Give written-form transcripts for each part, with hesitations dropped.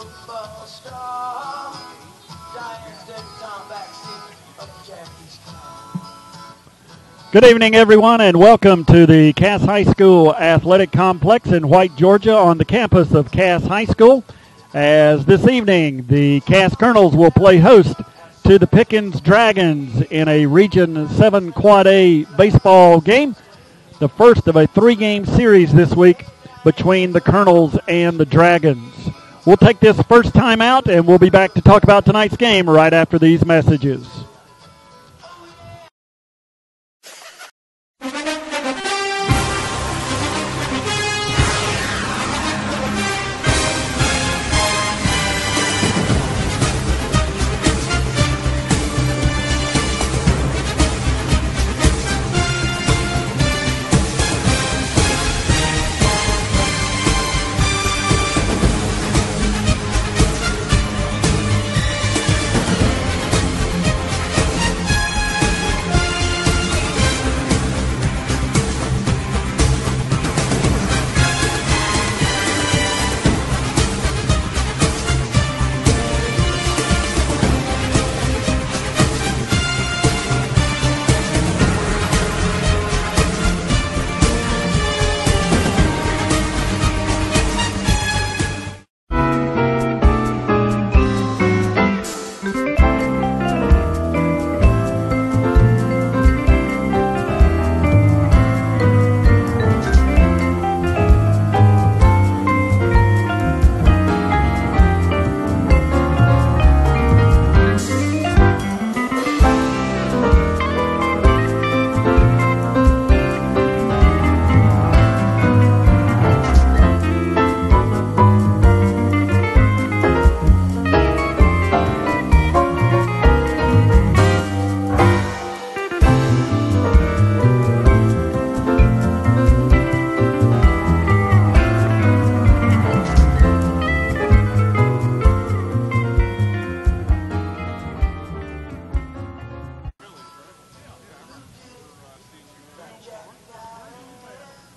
football star. Giants take time backseat of Jackie's car. Good evening, everyone, and welcome to the Cass High School Athletic Complex in White, Georgia, on the campus of Cass High School. As this evening, the Cass Colonels will play host to the Pickens Dragons in a Region 7 Quad A baseball game, the first of a three-game series this week between the Colonels and the Dragons. We'll take this first time out, and we'll be back to talk about tonight's game right after these messages.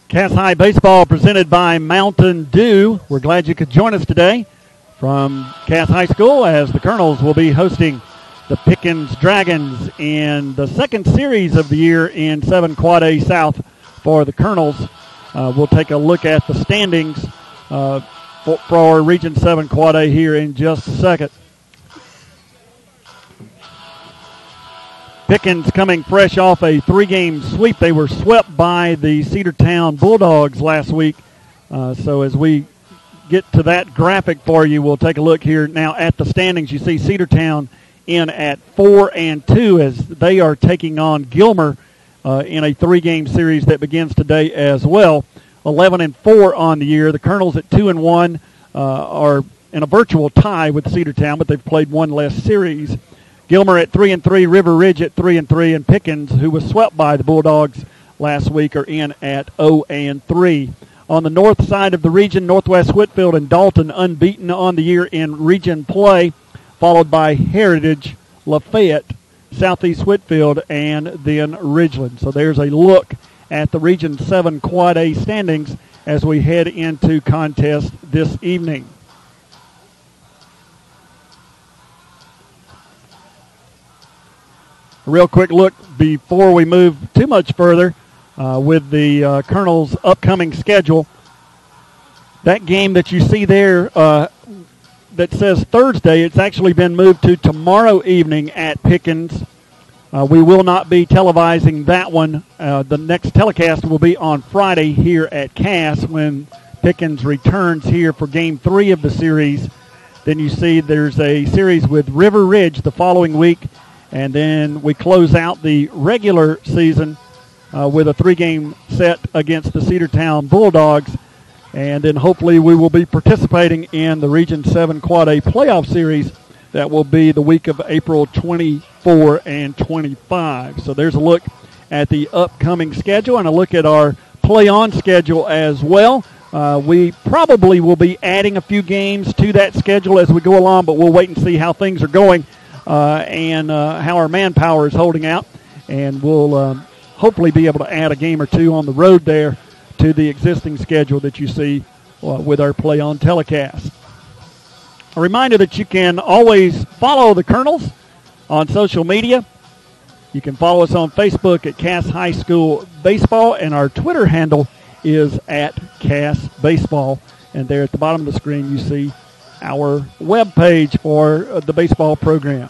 Cass High Baseball presented by Mountain Dew. We're glad you could join us today from Cass High School as the Colonels will be hosting the Pickens Dragons in the second series of the year in 7 Quad A South for the Colonels. We'll take a look at the standings for Region 7 Quad A here in just a second. Pickens coming fresh off a three-game sweep. They were swept by the Cedartown Bulldogs last week. So as we get to that graphic for you, we'll take a look here now at the standings. You see Cedartown in at 4-2 as they are taking on Gilmer in a three-game series that begins today as well. 11-4 on the year. The Colonels at 2-1 are in a virtual tie with Cedartown, but they've played one less series. Gilmer at 3-3, River Ridge at 3-3, and Pickens, who was swept by the Bulldogs last week, are in at 0-3. On the north side of the region, Northwest Whitfield and Dalton unbeaten on the year in region play, followed by Heritage, Lafayette, Southeast Whitfield, and then Ridgeland. So there's a look at the Region 7 Quad A standings as we head into contest this evening. A real quick look before we move too much further with the Colonels' upcoming schedule. That game that you see there that says Thursday, it's actually been moved to tomorrow evening at Pickens. We will not be televising that one. The next telecast will be on Friday here at Cass when Pickens returns here for Game 3 of the series. Then you see there's a series with River Ridge the following week. And then we close out the regular season with a three-game set against the Cedartown Bulldogs. And then hopefully we will be participating in the Region 7 Quad A playoff series. That will be the week of April 24 and 25. So there's a look at the upcoming schedule and a look at our play-on schedule as well. We probably will be adding a few games to that schedule as we go along, but we'll wait and see how things are going. And how our manpower is holding out. And we'll hopefully be able to add a game or two on the road there to the existing schedule that you see with our play-on telecast. A reminder that you can always follow the Colonels on social media. You can follow us on Facebook at Cass High School Baseball, and our Twitter handle is at Cass Baseball. And there at the bottom of the screen, you see our webpage for the baseball program.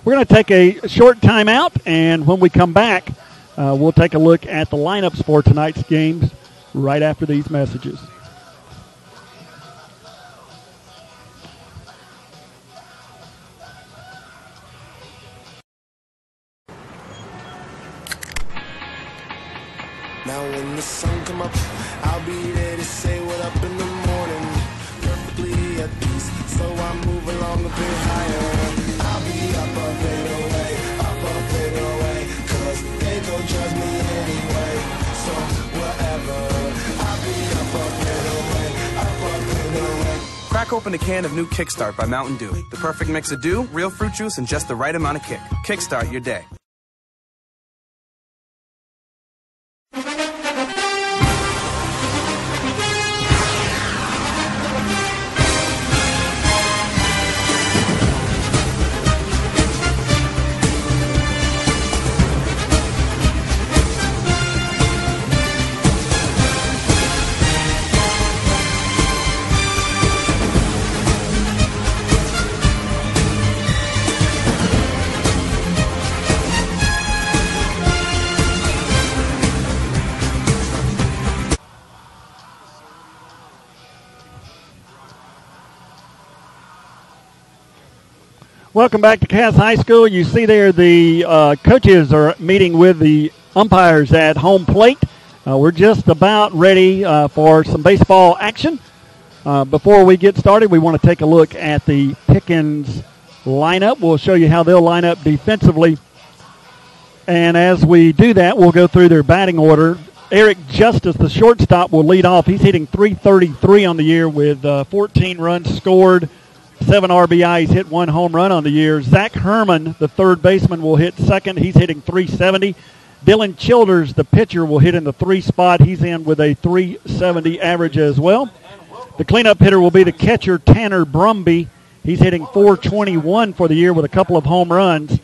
We're going to take a short timeout, and when we come back, we'll take a look at the lineups for tonight's games right after these messages. Now when the sun come up, I'll be there to say what up in the morning. Perfectly at peace, so I move along a bit higher. I'll be up a bit away, 'cause they gon' judge me anyway. So whatever, I'll be up a bit away. Crack open a can of new Kickstart by Mountain Dew. The perfect mix of dew, real fruit juice, and just the right amount of kick. Kickstart your day. Welcome back to Cass High School. You see there the coaches are meeting with the umpires at home plate. We're just about ready for some baseball action. Before we get started, we want to take a look at the Pickens lineup. We'll show you how they'll line up defensively. And as we do that, we'll go through their batting order. Eric Justice, the shortstop, will lead off. He's hitting .333 on the year with 14 runs scored, 7 RBIs, hit 1 home run on the year. Zach Herman, the third baseman, will hit second. He's hitting .370. Dylan Childers, the pitcher, will hit in the 3 spot. He's in with a .370 average as well. The cleanup hitter will be the catcher, Tanner Brumby. He's hitting .421 for the year with a couple of home runs.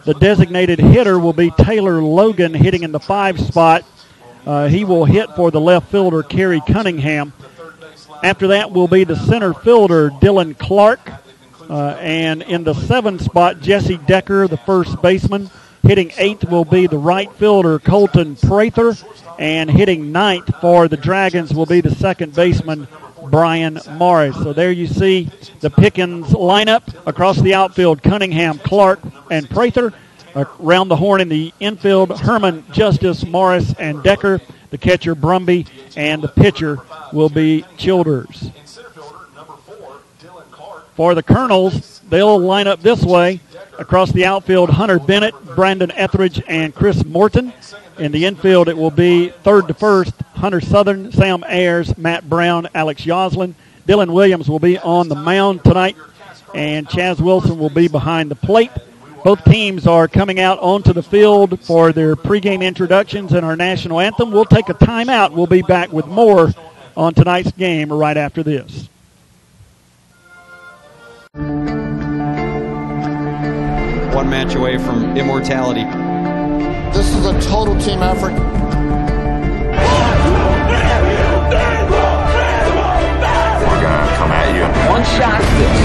The designated hitter will be Taylor Logan, hitting in the 5 spot. He will hit for the left fielder, Kerry Cunningham. After that will be the center fielder, Dylan Clark. And in the 7 spot, Jesse Decker, the first baseman. Hitting 8th will be the right fielder, Colton Prather. And hitting 9th for the Dragons will be the second baseman, Brian Morris. So there you see the Pickens lineup across the outfield: Cunningham, Clark, and Prather. Around the horn in the infield, Herman, Justice, Morris, and Decker. The catcher, Brumby, and the pitcher will be Childers. For the Colonels, they'll line up this way. Across the outfield, Hunter Bennett, Brandon Etheridge, and Chris Morton. In the infield, it will be third to first, Hunter Southern, Sam Ayers, Matt Brown, Alex Yoslin. Dylan Williams will be on the mound tonight, and Chaz Wilson will be behind the plate. Both teams are coming out onto the field for their pregame introductions and our national anthem. We'll take a timeout. We'll be back with more on tonight's game right after this. One match away from immortality. This is a total team effort. We're going to come at you. One shot at this.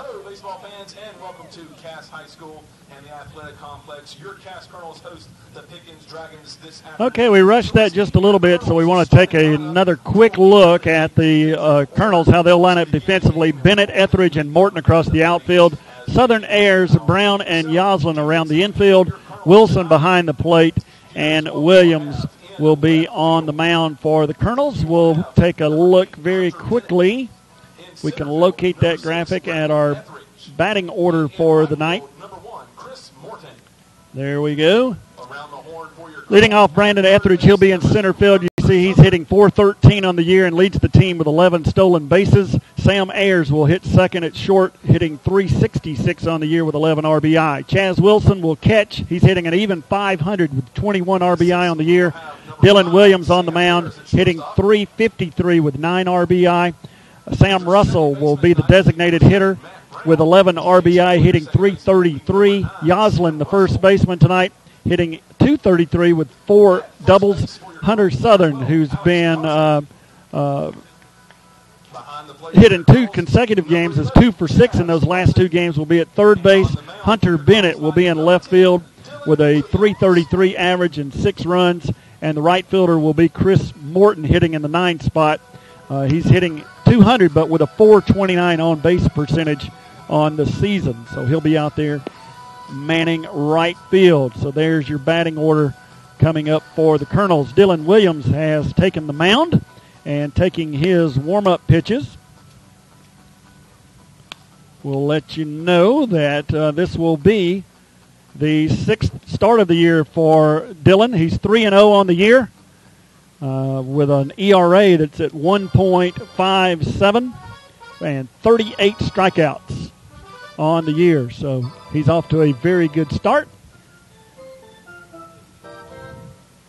Hello, baseball fans, and welcome to Cass High School and the Athletic Complex. Your Cass Colonels host the Pickens Dragons this afternoon. Okay, we rushed that just a little bit, so we want to take another quick look at the Colonels, how they'll line up defensively. Bennett, Etheridge, and Morton across the outfield. Southern Ayers, Brown, and Yoslin around the infield. Wilson behind the plate, and Williams will be on the mound for the Colonels. We'll take a look very quickly. We can locate that graphic at our batting order for the night. There we go. Leading off, Brandon Etheridge. He'll be in center field. You see he's hitting .413 on the year and leads the team with 11 stolen bases. Sam Ayers will hit second at short, hitting .366 on the year with 11 RBI. Chaz Wilson will catch. He's hitting an even .500 with 21 RBI on the year. Dylan Williams on the mound, hitting .353 with 9 RBI. Sam Russell will be the designated hitter with 11 RBI, hitting .333. Yoslin, the first baseman tonight, hitting .233 with 4 doubles. Hunter Southern, who's been hit in 2 consecutive games, is 2 for 6 in those last 2 games, will be at third base. Hunter Bennett will be in left field with a .333 average and 6 runs. And the right fielder will be Chris Morton, hitting in the 9th spot. He's hitting .200, but with a .429 on-base percentage on the season. So he'll be out there manning right field. So there's your batting order coming up for the Colonels. Dylan Williams has taken the mound and taking his warm-up pitches. We'll let you know that this will be the 6th start of the year for Dylan. He's 3-0 on the year with an ERA that's at 1.57 and 38 strikeouts on the year. So he's off to a very good start.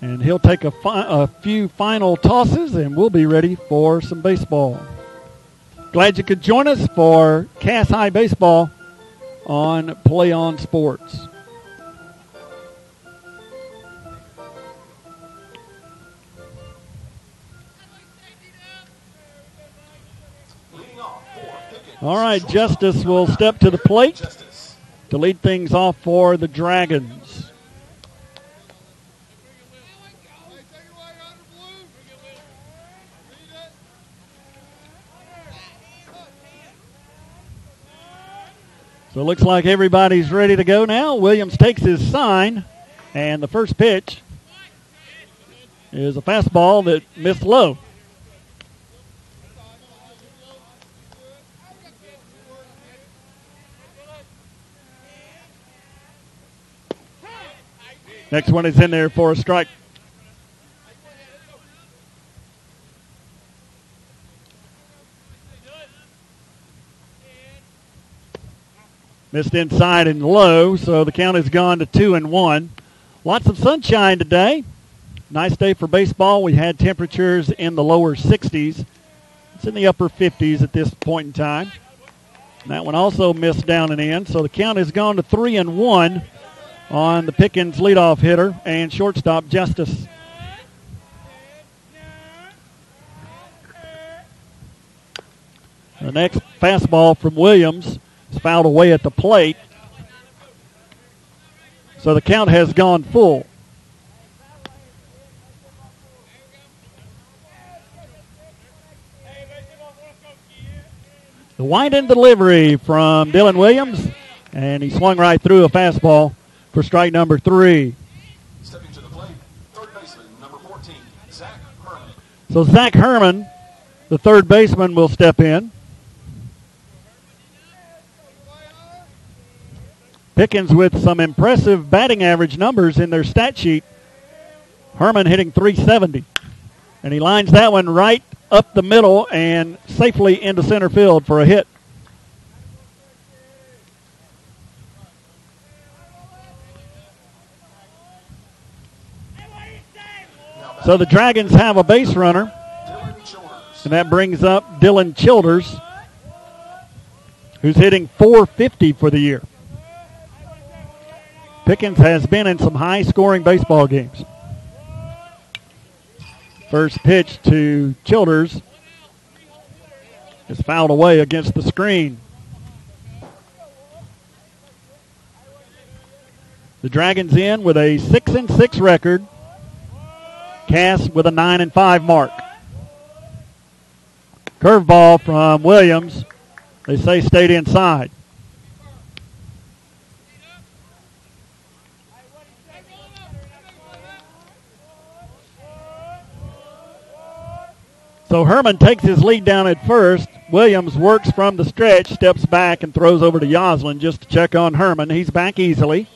And he'll take a few final tosses, and we'll be ready for some baseball. Glad you could join us for Cass High Baseball on Play On Sports. All right, Justice will step to the plate to lead things off for the Dragons. So it looks like everybody's ready to go now. Williams takes his sign, and the first pitch is a fastball that missed low. Next one is in there for a strike. Missed inside and low, so the count has gone to 2-1. Lots of sunshine today. Nice day for baseball. We had temperatures in the lower 60s. It's in the upper 50s at this point in time. That one also missed down and in, so the count has gone to 3-1 on the Pickens leadoff hitter and shortstop Justice. The next fastball from Williams is fouled away at the plate. So the count has gone full. The wind-in delivery from Dylan Williams, and he swung right through a fastball for strike number 3. Stepping to the plate, third baseman, number 14, Zach Herman. So Zach Herman, the third baseman, will step in. Pickens with some impressive batting average numbers in their stat sheet. Herman hitting .370. And he lines that one right up the middle and safely into center field for a hit. So the Dragons have a base runner, and that brings up Dylan Childers, who's hitting .450 for the year. Pickens has been in some high-scoring baseball games. First pitch to Childers is fouled away against the screen. The Dragons in with a 6-6 record. Cass with a 9-5 mark. Curveball from Williams. They say stayed inside. So Herman takes his lead down at first. Williams works from the stretch, steps back, and throws over to Yoslin just to check on Herman. He's back easily.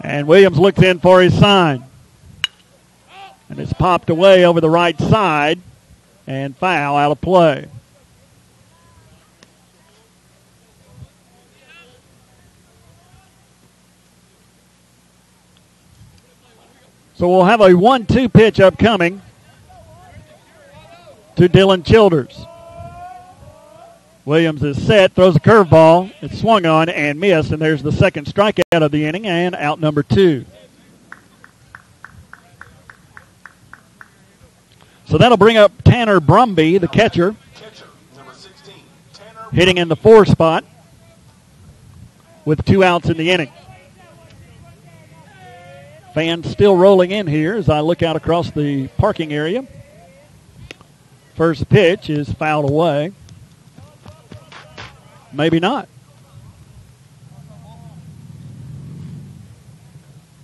And Williams looks in for his sign. And it's popped away over the right side. And foul out of play. So we'll have a 1-2 pitch upcoming to Dylan Childers. Williams is set, throws a curveball. It's swung on and missed, and there's the second strikeout of the inning and out number 2. So that'll bring up Tanner Brumby, the catcher, Number 16, Tanner hitting in the 4 spot with 2 outs in the inning. Fans still rolling in here as I look out across the parking area. First pitch is fouled away. Maybe not.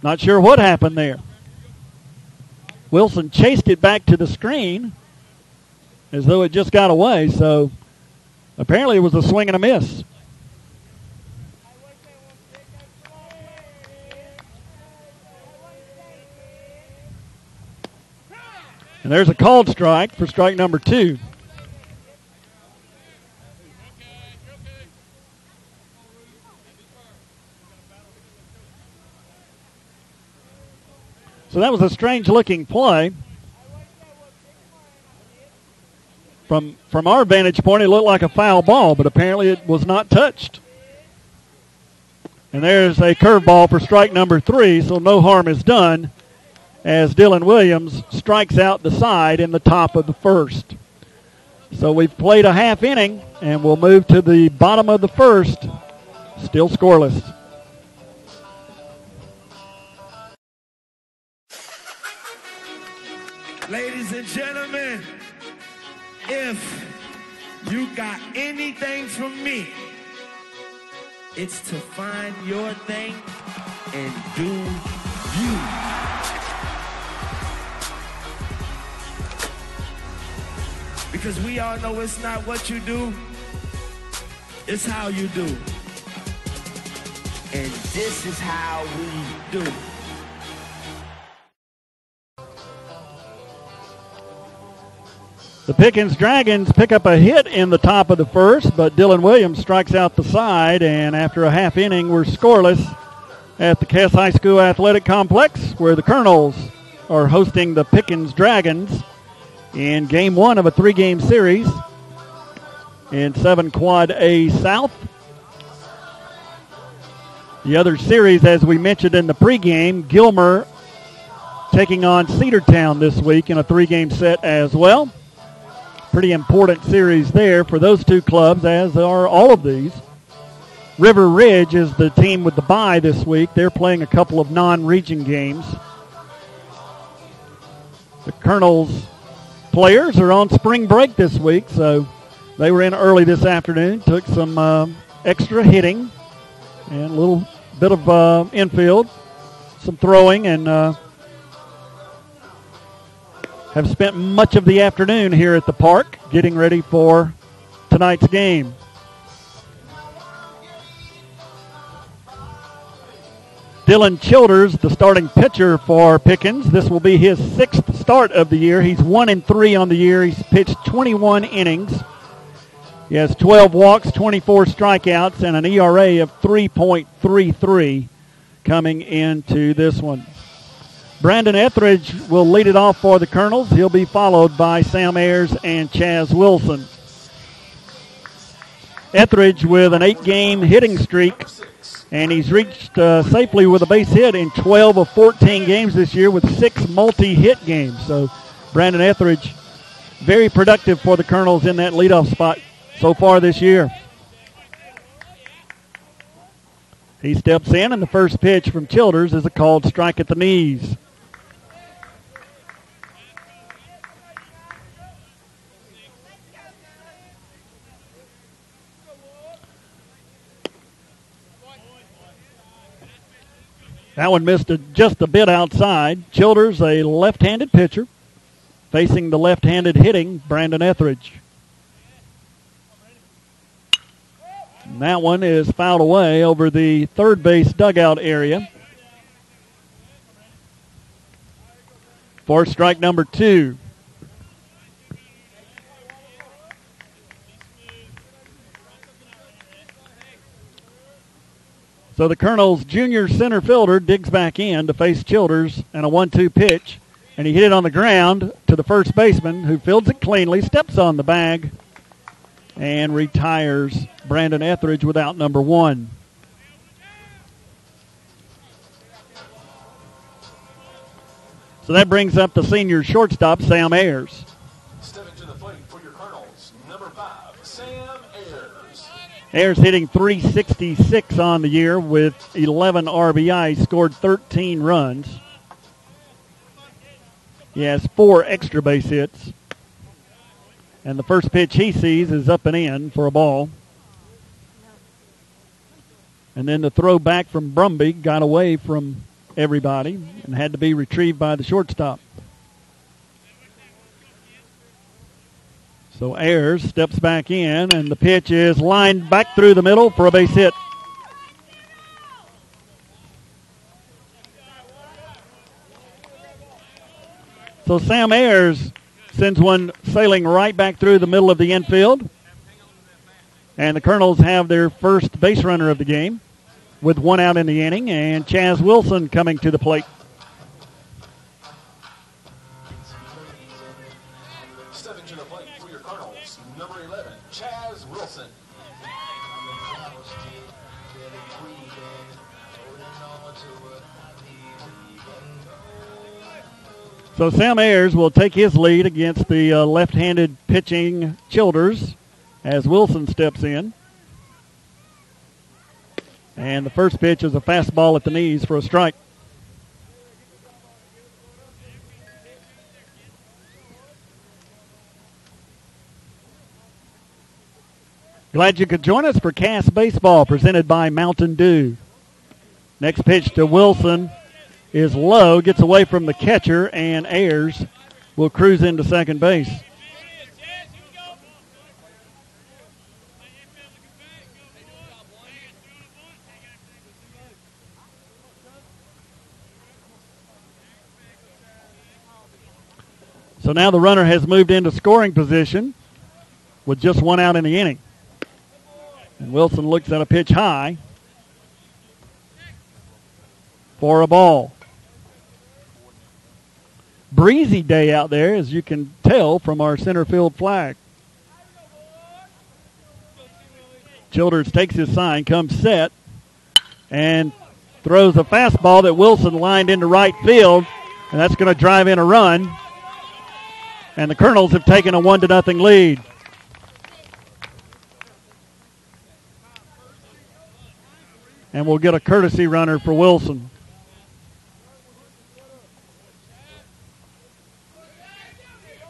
Not sure what happened there. Wilson chased it back to the screen as though it just got away. So apparently it was a swing and a miss. And there's a called strike for strike number 2. So that was a strange-looking play. From our vantage point, it looked like a foul ball, but apparently it was not touched. And there's a curveball for strike number 3, so no harm is done as Dylan Williams strikes out the side in the top of the first. So we've played a half inning, and we'll move to the bottom of the first, still scoreless. Ladies and gentlemen, if you got anything from me, it's to find your thing and do you. Because we all know it's not what you do, it's how you do. And this is how we do. The Pickens Dragons pick up a hit in the top of the first, but Dylan Williams strikes out the side, and after a half inning, we're scoreless at the Cass High School Athletic Complex, where the Colonels are hosting the Pickens Dragons in Game 1 of a 3-game series in 7 Quad A South. The other series, as we mentioned in the pregame, Gilmer taking on Cedartown this week in a 3-game set as well. Pretty important series there for those two clubs, as are all of these. River Ridge is the team with the bye this week. They're playing a couple of non-region games. The Colonels players are on spring break this week, so they were in early this afternoon, took some extra hitting and a little bit of infield, some throwing, and have spent much of the afternoon here at the park getting ready for tonight's game. Dylan Childers, the starting pitcher for Pickens. This will be his 6th start of the year. He's 1-3 on the year. He's pitched 21 innings. He has 12 walks, 24 strikeouts, and an ERA of 3.33 coming into this one. Brandon Etheridge will lead it off for the Colonels. He'll be followed by Sam Ayers and Chaz Wilson. Etheridge with an 8-game hitting streak, and he's reached safely with a base hit in 12 of 14 games this year with 6 multi-hit games. So Brandon Etheridge very productive for the Colonels in that leadoff spot so far this year. He steps in, and the first pitch from Childers is a called strike at the knees. That one missed just a bit outside. Childers, a left-handed pitcher, facing the left-handed hitting Brandon Etheridge. And that one is fouled away over the third base dugout area. For strike number 2. So the Colonels' junior center fielder digs back in to face Childers and a 1-2 pitch. And he hit it on the ground to the first baseman, who fields it cleanly, steps on the bag, and retires Brandon Etheridge without number 1. So that brings up the senior shortstop, Sam Ayers. Stepping to the plate for your Colonels, number 5, Sam Ayers. Ayers hitting .366 on the year with 11 RBI, scored 13 runs. He has 4 extra base hits. And the first pitch he sees is up and in for a ball. And then the throw back from Brumby got away from everybody and had to be retrieved by the shortstop. So Ayers steps back in, and the pitch is lined back through the middle for a base hit. So Sam Ayers sends one sailing right back through the middle of the infield. And the Colonels have their first base runner of the game with 1 out in the inning, and Chaz Wilson coming to the plate. Stepping to the plate for your Colonels, number 11, Chaz Wilson. So Sam Ayers will take his lead against the left-handed pitching Childers as Wilson steps in. And the first pitch is a fastball at the knees for a strike. Glad you could join us for Cass Baseball presented by Mountain Dew. Next pitch to Wilson is low, gets away from the catcher, and Ayers will cruise into second base. So now the runner has moved into scoring position with just 1 out in the inning. And Wilson looks at a pitch high for a ball. Breezy day out there, as you can tell from our center field flag. Childers takes his sign, comes set, and throws a fastball that Wilson lined into right field, and that's going to drive in a run. And the Colonels have taken a 1-0 lead. And we'll get a courtesy runner for Wilson.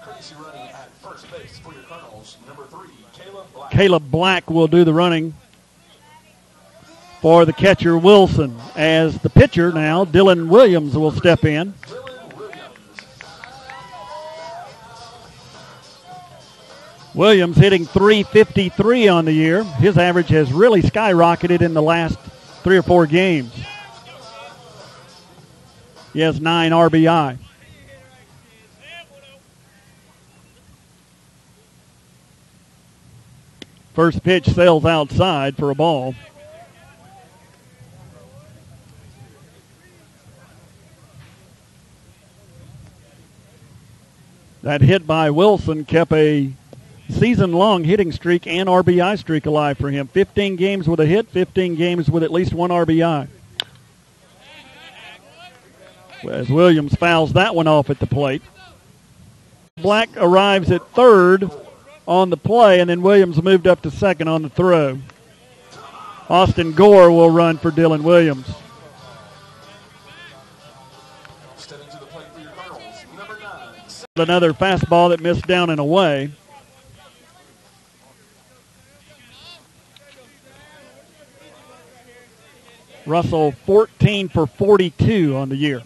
Courtesy running at first base for your Colonels, number 3, Caleb Black. Caleb Black will do the running for the catcher Wilson, as the pitcher now, Dylan Williams, will step in. Williams hitting .353 on the year. His average has really skyrocketed in the last 3 or 4 games. He has 9 RBI. First pitch sails outside for a ball. That hit by Wilson kept a season-long hitting streak and RBI streak alive for him. 15 games with a hit, 15 games with at least 1 RBI. As Williams fouls that one off at the plate. Black arrives at third on the play, and then Williams moved up to second on the throw. Austin Gore will run for Dylan Williams. Stepping to the plate for your Colonels, number 9. Another fastball that missed down and away. Russell 14 for 42 on the year.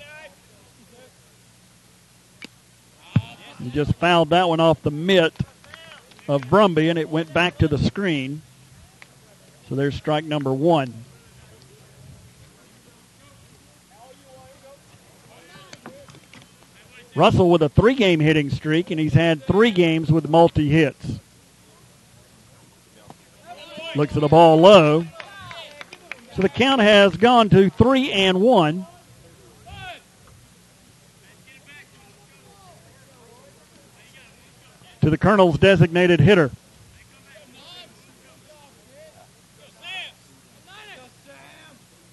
He just fouled that one off the mitt of Brumby, and it went back to the screen. So there's strike number 1. Russell with a 3-game hitting streak, and he's had 3 games with multi-hits. Looks at the ball low. So the count has gone to 3-1. To the Colonel's designated hitter.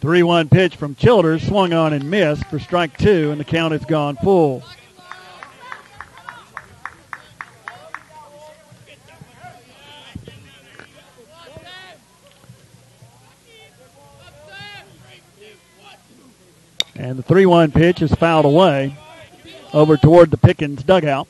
The 3-1 pitch from Childers, swung on and missed for strike 2, and the count has gone full. And the 3-1 pitch is fouled away over toward the Pickens dugout.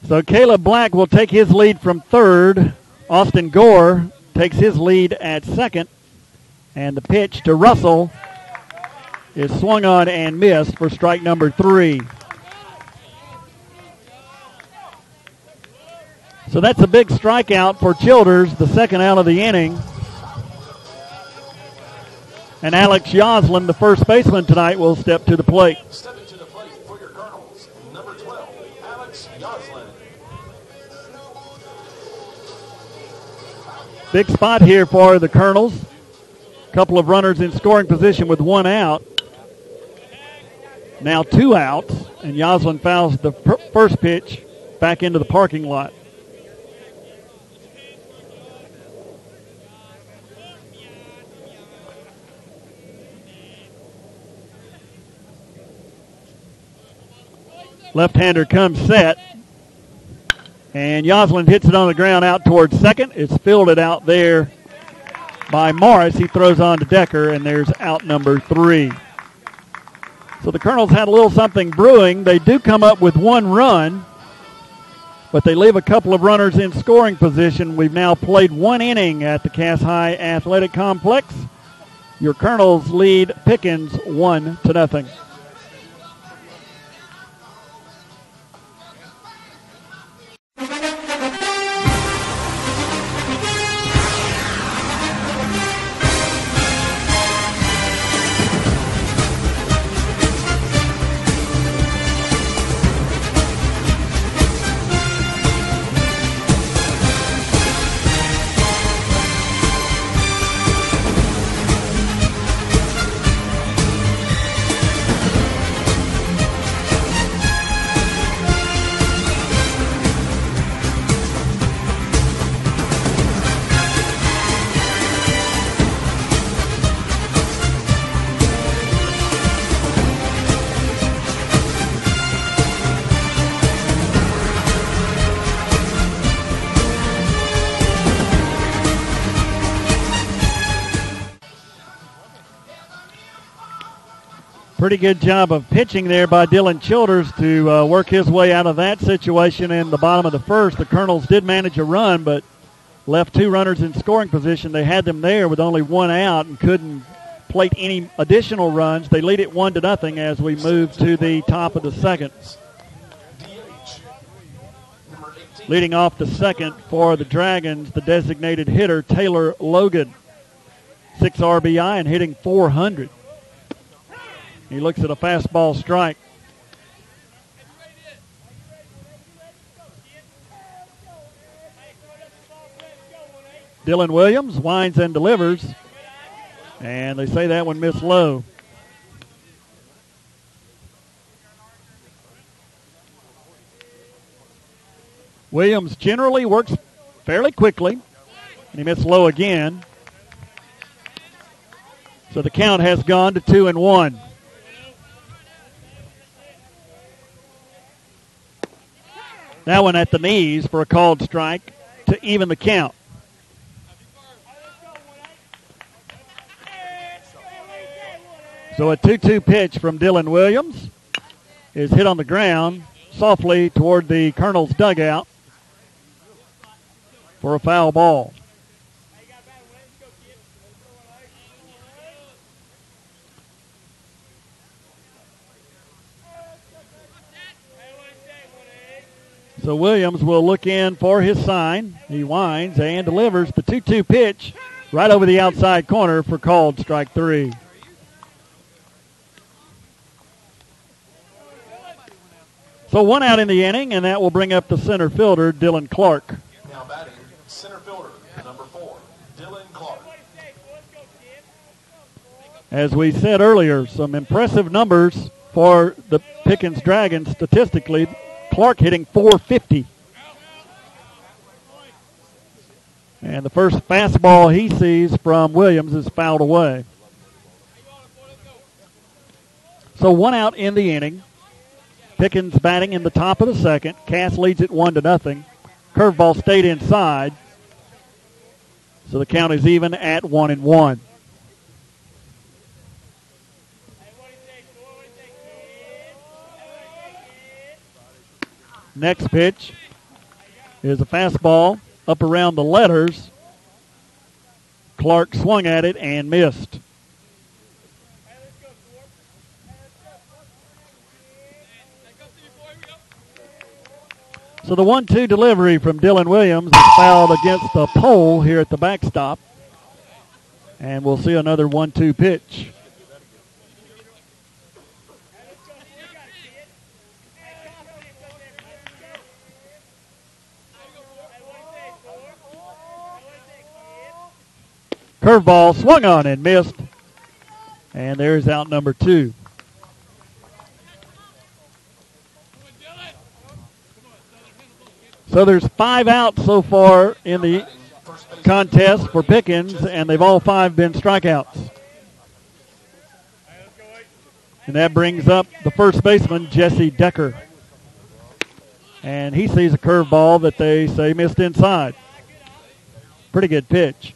So Caleb Black will take his lead from third. Austin Gore takes his lead at second. And the pitch to Russell is swung on and missed for strike number 3. So that's a big strikeout for Childers, the second out of the inning. And Alex Yoslin, the first baseman tonight, will step to the plate. Stepping to the plate for your Colonels, number 12, Alex Yoslin. Big spot here for the Colonels. A couple of runners in scoring position with 1 out. Now 2 outs, and Yoslin fouls the first pitch back into the parking lot. Left-hander comes set. And Yoslin hits it on the ground out towards second. It's fielded out there by Morris. He throws on to Decker, and there's out number 3. So the Colonels had a little something brewing. They do come up with 1 run, but they leave a couple of runners in scoring position. We've now played 1 inning at the Cass High Athletic Complex. Your Colonels lead Pickens 1-0. Pretty good job of pitching there by Dylan Childers to work his way out of that situation in the bottom of the first. The Colonels did manage a run, but left 2 runners in scoring position. They had them there with only 1 out and couldn't plate any additional runs. They lead it 1-0 as we move to the top of the second. Leading off the second for the Dragons, the designated hitter, Taylor Logan. 6 RBI and hitting .400. He looks at a fastball strike. Dylan Williams winds and delivers. And they say that one missed low. Williams generally works fairly quickly. And he missed low again. So the count has gone to 2-1. That one at the knees for a called strike to even the count. So a 2-2 pitch from Dylan Williams is hit on the ground softly toward the Colonel's dugout for a foul ball. So Williams will look in for his sign. He winds and delivers the 2-2 pitch right over the outside corner for called strike 3. So one out in the inning, and that will bring up the center fielder, Dylan Clark. Now batting, center fielder, number 4, Dylan Clark. As we said earlier, some impressive numbers for the Pickens Dragons statistically. Clark hitting .450. And the first fastball he sees from Williams is fouled away. So one out in the inning. Pickens batting in the top of the second. Cass leads it 1-0. Curveball stayed inside. So the count is even at 1-1. Next pitch is a fastball up around the letters. Clark swung at it and missed. So the 1-2 delivery from Dylan Williams is fouled against the pole here at the backstop. And we'll see another 1-2 pitch. Curveball swung on and missed. And there's out number 2. So there's 5 outs so far in the contest for Pickens, and they've all 5 been strikeouts. And that brings up the first baseman, Jesse Decker. And he sees a curveball that they say missed inside. Pretty good pitch.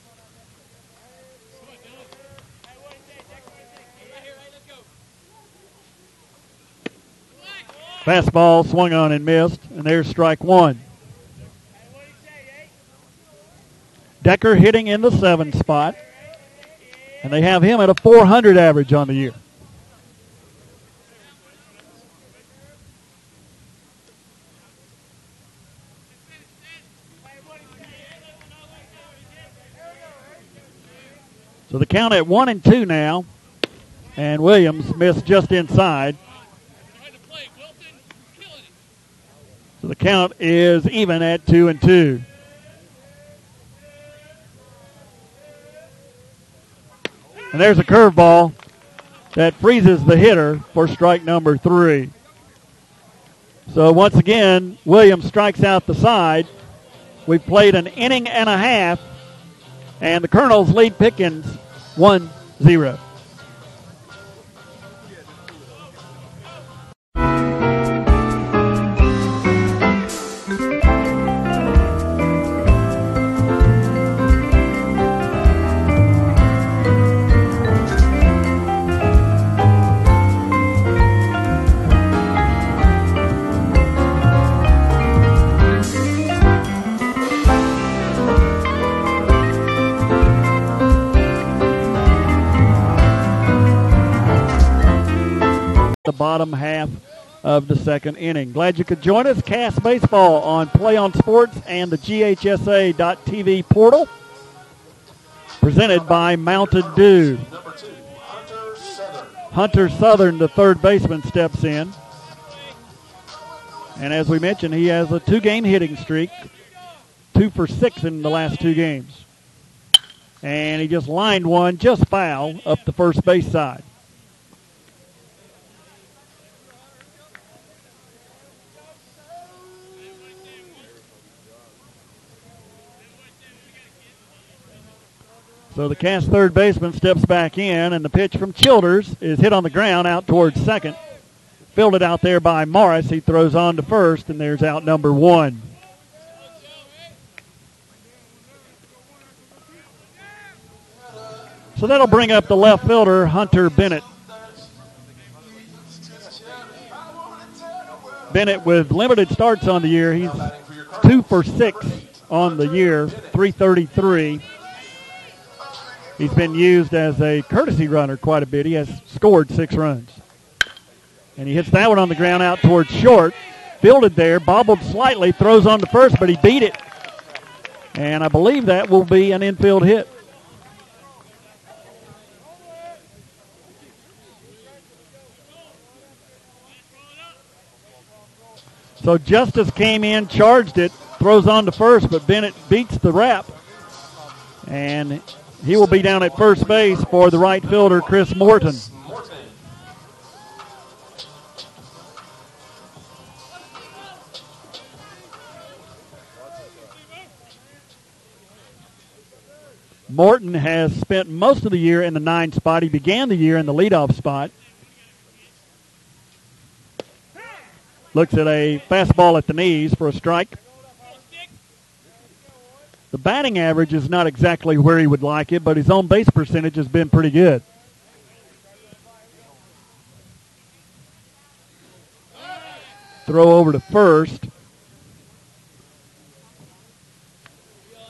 Fastball swung on and missed, and there's strike 1. Decker hitting in the 7 spot, and they have him at a .400 average on the year. So the count at 1-2 now, and Williams missed just inside. So the count is even at 2-2. And there's a curveball that freezes the hitter for strike number 3. So once again, Williams strikes out the side. We've played an inning and a half, and the Colonels lead Pickens 1-0. The bottom half of the second inning. Glad you could join us. Cass Baseball on Play on Sports and the GHSA.TV portal. Presented by Mountain Dew. Number 2, Hunter Southern. Hunter Southern, the third baseman, steps in. And as we mentioned, he has a 2-game hitting streak. 2 for 6 in the last 2 games. And he just lined one just foul up the first base side. So the Cass third baseman steps back in, and the pitch from Childers is hit on the ground out towards second. Fielded out there by Morris. He throws on to first, and there's out number 1. So that'll bring up the left fielder, Hunter Bennett. Bennett with limited starts on the year. He's 2 for 6 on the year, .333. He's been used as a courtesy runner quite a bit. He has scored 6 runs. And he hits that one on the ground out towards short. Fielded there, bobbled slightly, throws on to first, but he beat it. And I believe that will be an infield hit. So Justice came in, charged it, throws on to first, but Bennett beats the wrap. And he will be down at first base for the right fielder, Chris Morton. Morton has spent most of the year in the 9 spot. He began the year in the leadoff spot. Looks at a fastball at the knees for a strike. The batting average is not exactly where he would like it, but his on base percentage has been pretty good. Throw over to first.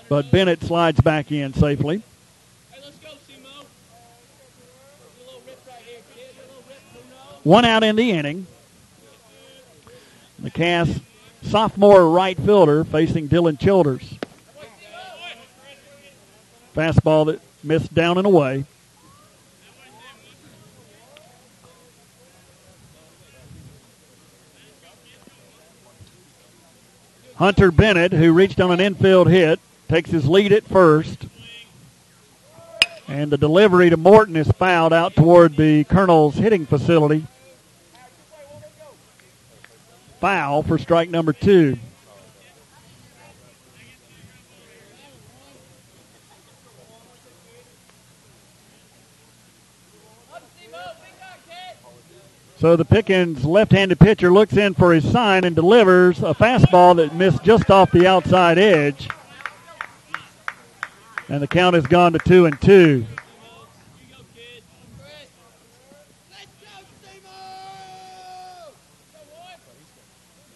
But Bennett slides back in safely. One out in the inning. The Cass sophomore right fielder facing Dylan Childers. Fastball that missed down and away. Hunter Bennett, who reached on an infield hit, takes his lead at first. And the delivery to Morton is fouled out toward the Colonel's hitting facility. Foul for strike number 2. So the Pickens left-handed pitcher looks in for his sign and delivers a fastball that missed just off the outside edge. And the count has gone to 2-2.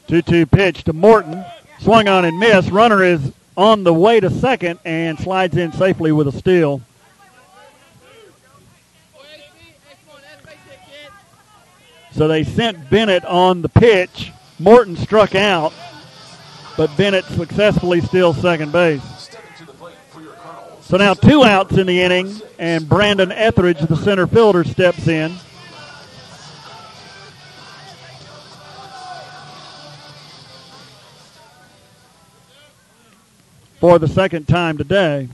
Two-two pitch to Morton. Swung on and missed. Runner is on the way to second and slides in safely with a steal. So they sent Bennett on the pitch. Morton struck out, but Bennett successfully steals second base. So now 2 outs in the inning, and Brandon Etheridge, the center fielder, steps in. For the second time today.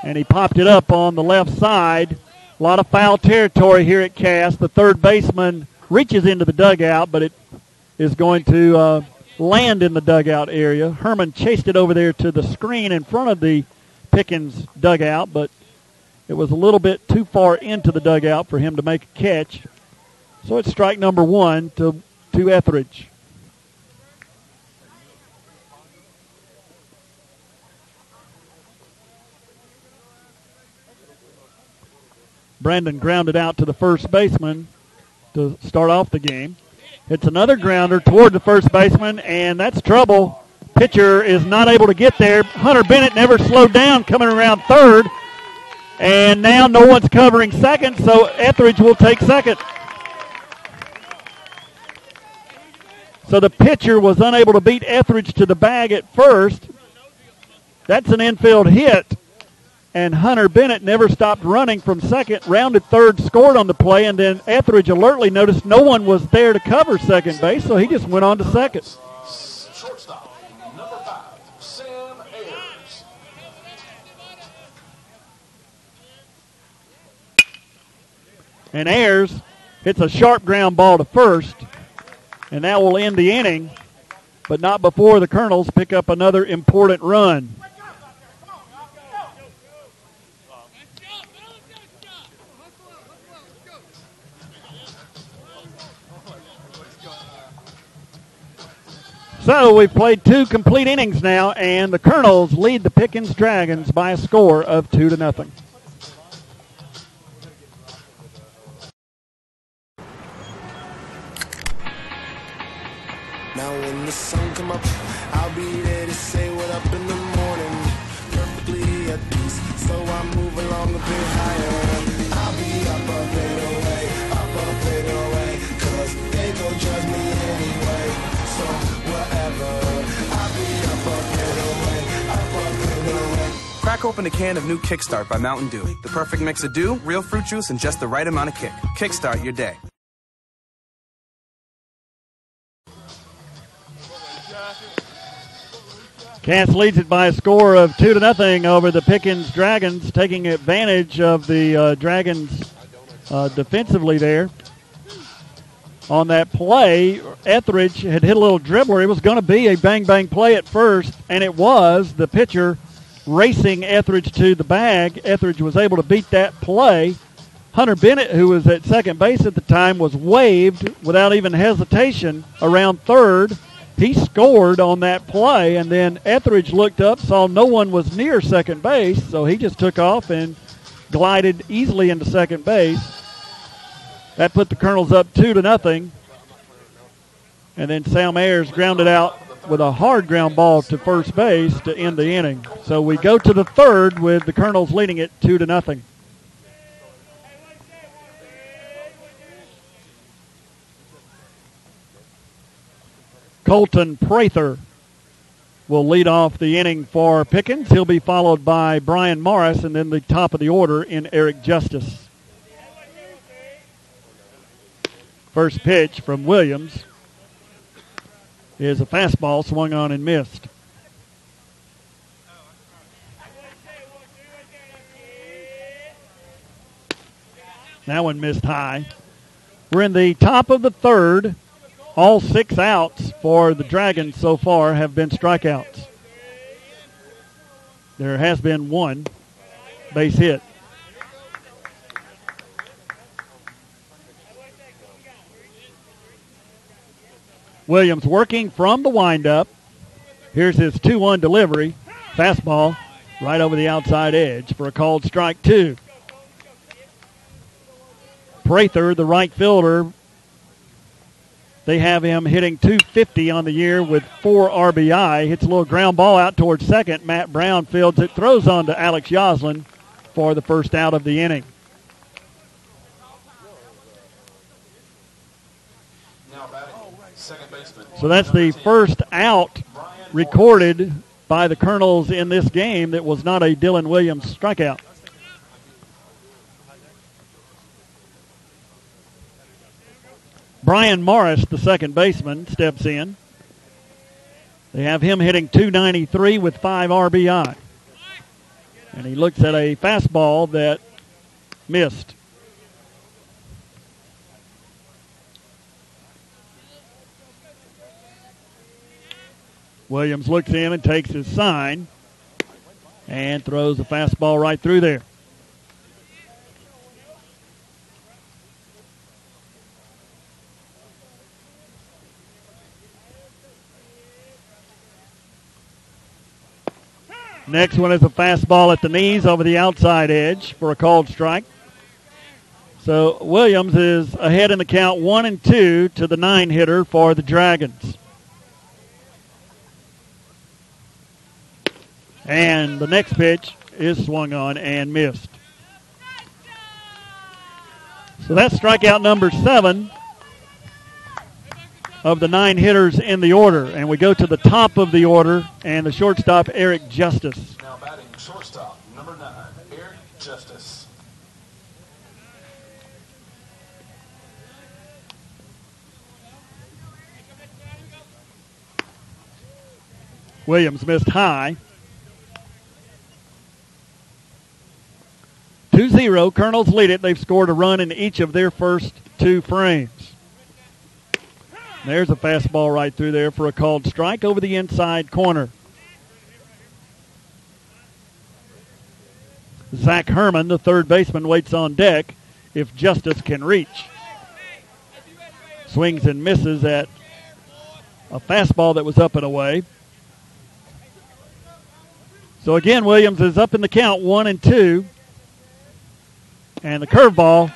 And he popped it up on the left side. A lot of foul territory here at Cass. The third baseman reaches into the dugout, but it is going to land in the dugout area. Herman chased it over there to the screen in front of the Pickens dugout, but it was a little bit too far into the dugout for him to make a catch. So it's strike number 1 to Etheridge. Brandon grounded out to the first baseman to start off the game. Hits another grounder toward the first baseman, and that's trouble. Pitcher is not able to get there. Hunter Bennett never slowed down coming around third. And now no one's covering second, so Etheridge will take second. So the pitcher was unable to beat Etheridge to the bag at first. That's an infield hit. And Hunter Bennett never stopped running from second, rounded third, scored on the play, and then Etheridge alertly noticed no one was there to cover second base, so he just went on to second. Shortstop, number 5, Sam Ayers. And Ayers hits a sharp ground ball to first, and that will end the inning, but not before the Colonels pick up another important run. So we've played 2 complete innings now, and the Colonels lead the Pickens Dragons by a score of 2-0. Now when the sun come up, I'll be there to say what up in the morning. Perfectly at peace, so I move along a bit higher. I'll be up a bit away, cause they gon' judge me anyway. So whatever, I'll be up a bit away. Crack open a can of new Kickstart by Mountain Dew. The perfect mix of dew, real fruit juice, and just the right amount of kick. Kickstart your day. Cass leads it by a score of 2-0 over the Pickens Dragons, taking advantage of the Dragons defensively there. On that play, Etheridge had hit a little dribbler. It was going to be a bang-bang play at first, and it was. The pitcher racing Etheridge to the bag. Etheridge was able to beat that play. Hunter Bennett, who was at second base at the time, was waved without even hesitation around third. He scored on that play, and then Etheridge looked up, saw no one was near second base, so he just took off and glided easily into second base. That put the Colonels up 2-0. And then Sam Ayers grounded out with a hard ground ball to first base to end the inning. So we go to the third with the Colonels leading it 2-0. Colton Prather will lead off the inning for Pickens. He'll be followed by Brian Morris, and then the top of the order in Eric Justice. First pitch from Williams is a fastball swung on and missed. That one missed high. We're in the top of the third. All 6 outs for the Dragons so far have been strikeouts. There has been 1 base hit. Williams working from the windup. Here's his 2-1 delivery. Fastball right over the outside edge for a called strike 2. Prather, the right fielder, they have him hitting .250 on the year with 4 RBI. Hits a little ground ball out towards second. Matt Brown fields it, throws on to Alex Yoslin for the first out of the inning. So that's the first out recorded by the Colonels in this game that was not a Dylan Williams strikeout. Brian Morris, the second baseman, steps in. They have him hitting .293 with 5 RBI. And he looks at a fastball that missed. Williams looks in and takes his sign and throws a fastball right through there. Next one is a fastball at the knees over the outside edge for a called strike. So Williams is ahead in the count 1-2 to the 9-hitter for the Dragons. And the next pitch is swung on and missed. So that's strikeout number 7 of the 9 hitters in the order. And we go to the top of the order, and the shortstop, Eric Justice. Now batting shortstop, number 9, Eric Justice. Williams missed high. 2-0, Colonels lead it. They've scored a run in each of their first 2 frames. There's a fastball right through there for a called strike over the inside corner. Zach Herman, the third baseman, waits on deck if Justice can reach. Swings and misses at A fastball that was up and away. So again, Williams is up in the count, 1-2. And the curveball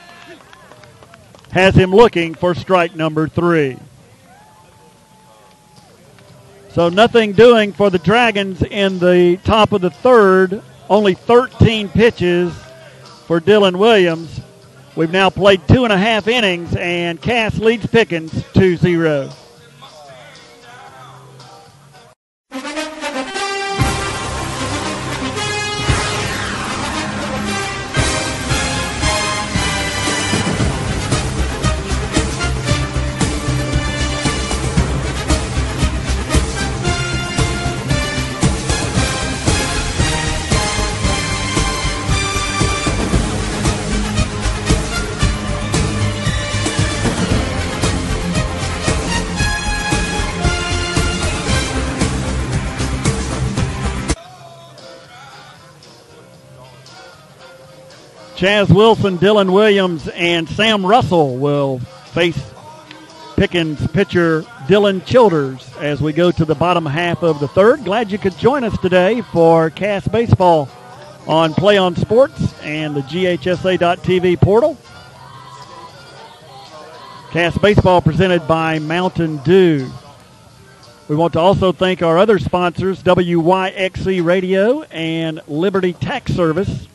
has him looking for strike number 3. So nothing doing for the Dragons in the top of the third. Only 13 pitches for Dylan Williams. We've now played 2.5 innings, and Cass leads Pickens 2-0. Chaz Wilson, Dylan Williams, and Sam Russell will face Pickens pitcher Dylan Childers as we go to the bottom half of the third. Glad you could join us today for Cass Baseball on Play on Sports and the GHSA.TV portal. Cass Baseball presented by Mountain Dew. We want to also thank our other sponsors, WYXC Radio and Liberty Tax Service,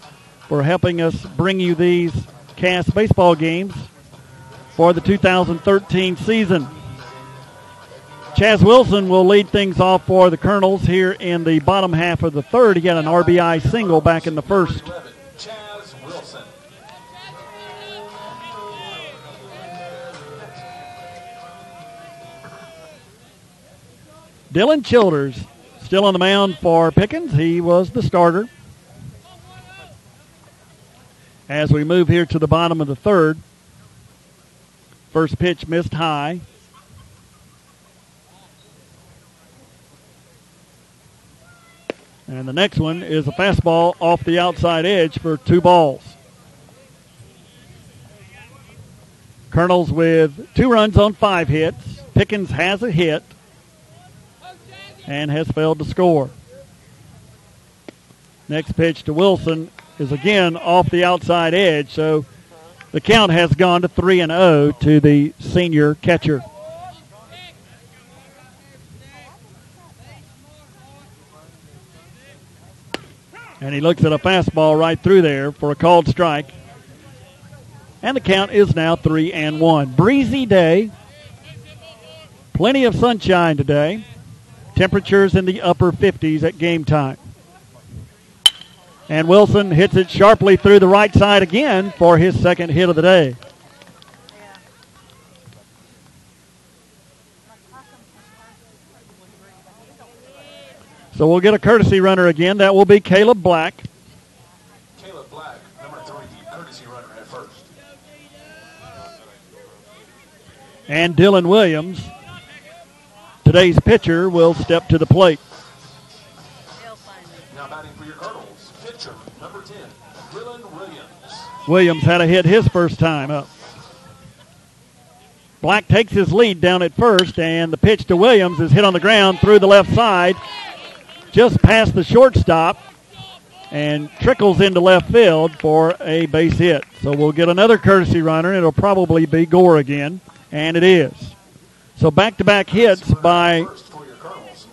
for helping us bring you these Cass baseball games for the 2013 season. Chaz Wilson will lead things off for the Colonels here in the bottom half of the third. He got an RBI single back in the first. Chaz Wilson. Dylan Childers still on the mound for Pickens. He was the starter. As we move here to the bottom of the third, first pitch missed high. And the next one is a fastball off the outside edge for 2 balls. Colonels with 2 runs on 5 hits. Pickens has a hit and has failed to score. Next pitch to Wilson is again off the outside edge, so the count has gone to 3-0 to the senior catcher. And he looks at a fastball right through there for a called strike. And the count is now 3-1. Breezy day. Plenty of sunshine today. Temperatures in the upper 50s at game time. And Wilson hits it sharply through the right side again for his second hit of the day. So we'll get a courtesy runner again. That will be Caleb Black. Caleb Black, number 3, courtesy runner at first. And Dylan Williams, today's pitcher, will step to the plate. Now batting for your Colonels, pitcher number 10, Dylan Williams. Williams had a hit his first time up. Black takes his lead down at first, and the pitch to Williams is hit on the ground through the left side, just past the shortstop, and trickles into left field for a base hit. So we'll get another courtesy runner. It'll probably be Gore again, and it is. So back-to-back hits by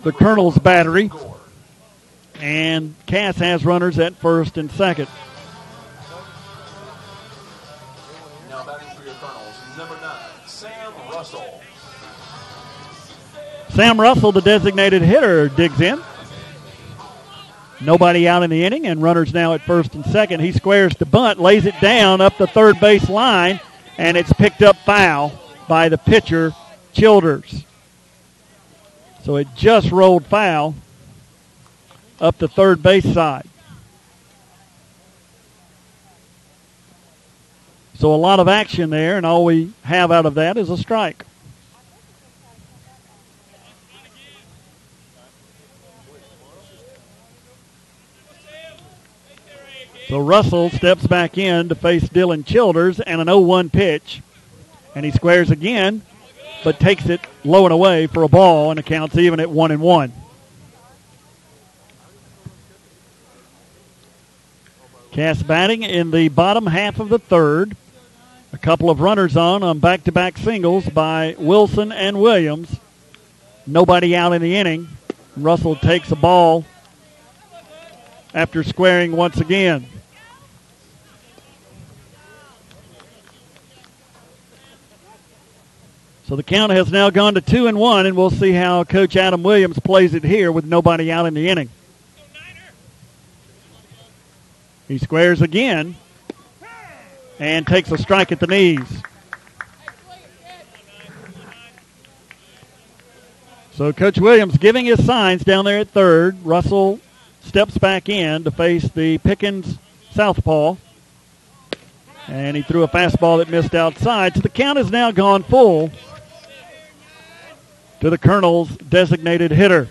the Colonels battery, and Cass has runners at first and second. Now batting for your Colonels, number 9, Sam Russell. Sam Russell, the designated hitter, digs in. Nobody out in the inning, and runners now at first and second. He squares to bunt, lays it down up the third base line, and it's picked up foul by the pitcher, Childers. So it just rolled foul up the third base side. So a lot of action there, and all we have out of that is a strike. So Russell steps back in to face Dylan Childers, and an 0-1 pitch. And he squares again, but takes it low and away for a ball, and it counts even at 1-1. Cass batting in the bottom half of the third. A couple of runners on back-to-back singles by Wilson and Williams. Nobody out in the inning. Russell takes a ball after squaring once again. So the count has now gone to 2-1, and we'll see how Coach Adam Williams plays it here with nobody out in the inning. He squares again and takes a strike at the knees. So Coach Williams giving his signs down there at third. Russell steps back in to face the Pickens southpaw. And he threw a fastball that missed outside. So the count has now gone full to the Colonel's designated hitter.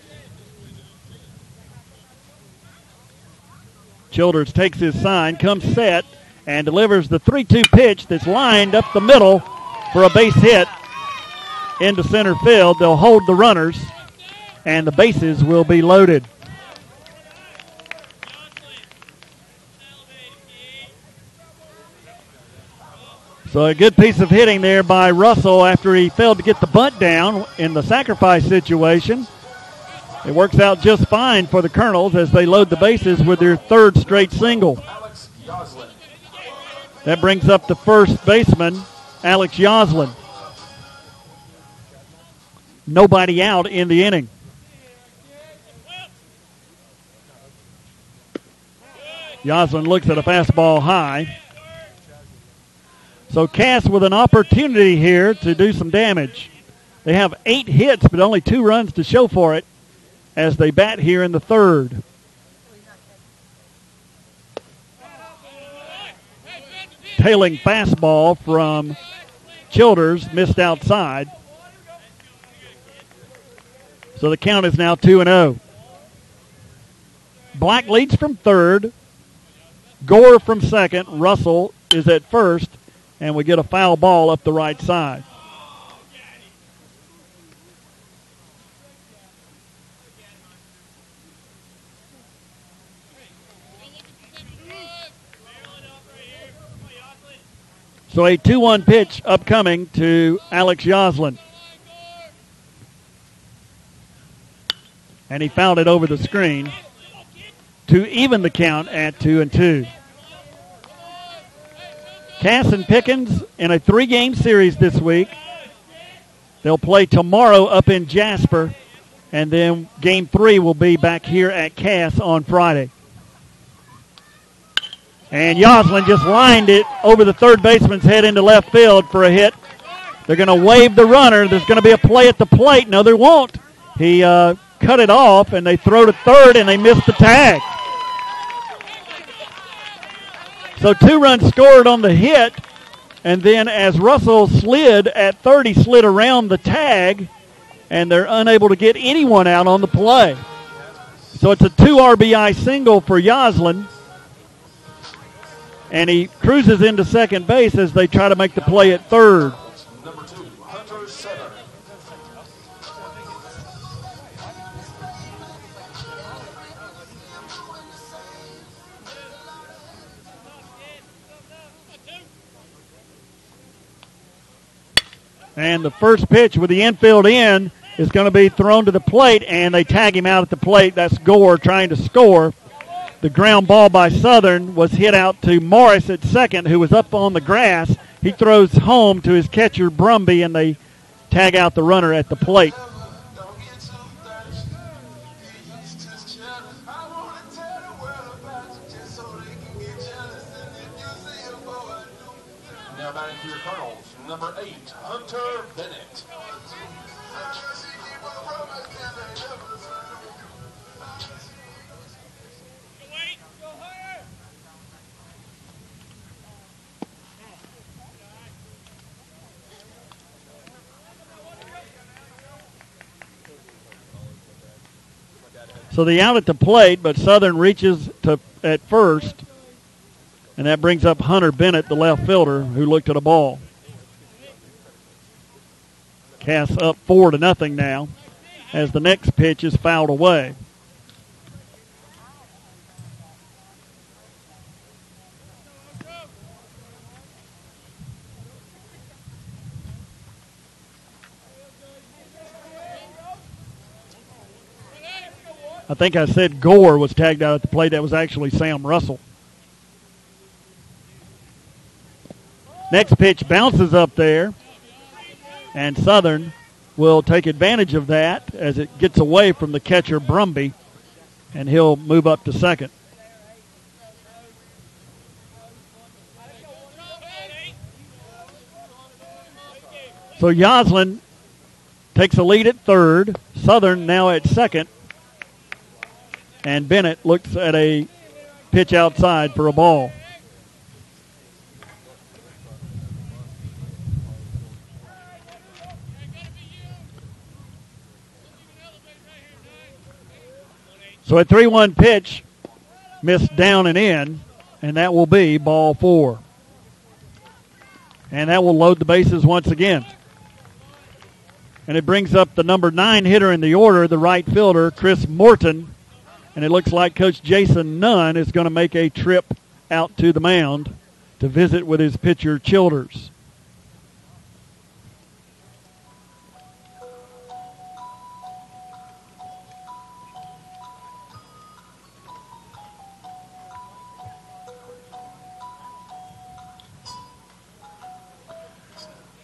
Childers takes his sign, comes set, and delivers the 3-2 pitch that's lined up the middle for a base hit into center field. They'll hold the runners, and the bases will be loaded. So a good piece of hitting there by Russell after he failed to get the bunt down in the sacrifice situation. It works out just fine for the Colonels as they load the bases with their third straight single. That brings up the first baseman, Alex Yoslin. Nobody out in the inning. Yoslin looks at a fastball high. So Cass with an opportunity here to do some damage. They have 8 hits, but only 2 runs to show for it as they bat here in the third. Tailing fastball from Childers, missed outside. So the count is now 2-0. Black leads from third. Gore from second. Russell is at first. And we get a foul ball up the right side. So a 2-1 pitch upcoming to Alex Yoslin. And he fouled it over the screen to even the count at 2-2. Cass and Pickens in a 3-game series this week. They'll play tomorrow up in Jasper, and then Game 3 will be back here at Cass on Friday. And Yoslin just lined it over the third baseman's head into left field for a hit. They're going to wave the runner. There's going to be a play at the plate. No, there won't. He cut it off, and they throw to third, and they miss the tag. So 2 runs scored on the hit, and then as Russell slid at third, he slid around the tag, and they're unable to get anyone out on the play. So it's a 2 RBI single for Yoslin, and he cruises into second base as they try to make the play at third. Number 2, Hunter Setter. And the first pitch with the infield in is going to be thrown to the plate, and they tag him out at the plate. That's Gore trying to score. The ground ball by Southern was hit out to Morris at second, who was up on the grass. He throws home to his catcher, Brumby, and they tag out the runner at the plate. Now batting for your Colonels, number 8, Hunter Bennett. So the out at the plate, but Southern reaches to at first, and that brings up Hunter Bennett, the left fielder, who looked at a ball. Cass up 4-0 now as the next pitch is fouled away. I think I said Gore was tagged out at the plate. That was actually Sam Russell. Next pitch bounces up there, and Southern will take advantage of that as it gets away from the catcher Brumby, and he'll move up to second. So Yoslin takes a lead at third. Southern now at second. And Bennett looks at a pitch outside for a ball. So a 3-1 pitch missed down and in, and that will be ball 4. And that will load the bases once again. And it brings up the number 9 hitter in the order, the right fielder, Chris Morton. And it looks like Coach Jason Nunn is going to make a trip out to the mound to visit with his pitcher, Childers.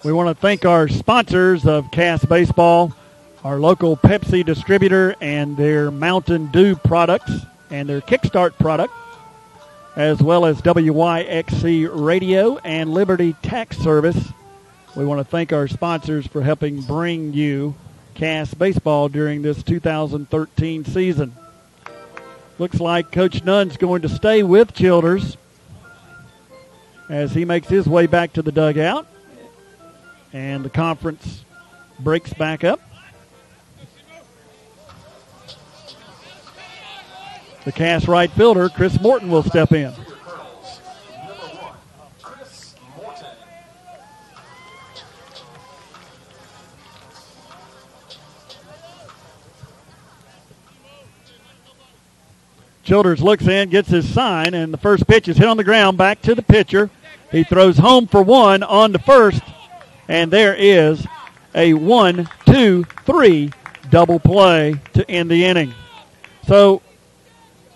We want to thank our sponsors of Cass Baseball, our local Pepsi distributor and their Mountain Dew products and their Kickstart product, as well as WYXC Radio and Liberty Tax Service. We want to thank our sponsors for helping bring you Cass Baseball during this 2013 season. Looks like Coach Nunn's going to stay with Childers as he makes his way back to the dugout, and the conference breaks back up. The Cass right fielder, Chris Morton, will step in. Childers looks in, gets his sign, and the first pitch is hit on the ground back to the pitcher. He throws home for one on to first, and there is a 1-2-3 double play to end the inning. So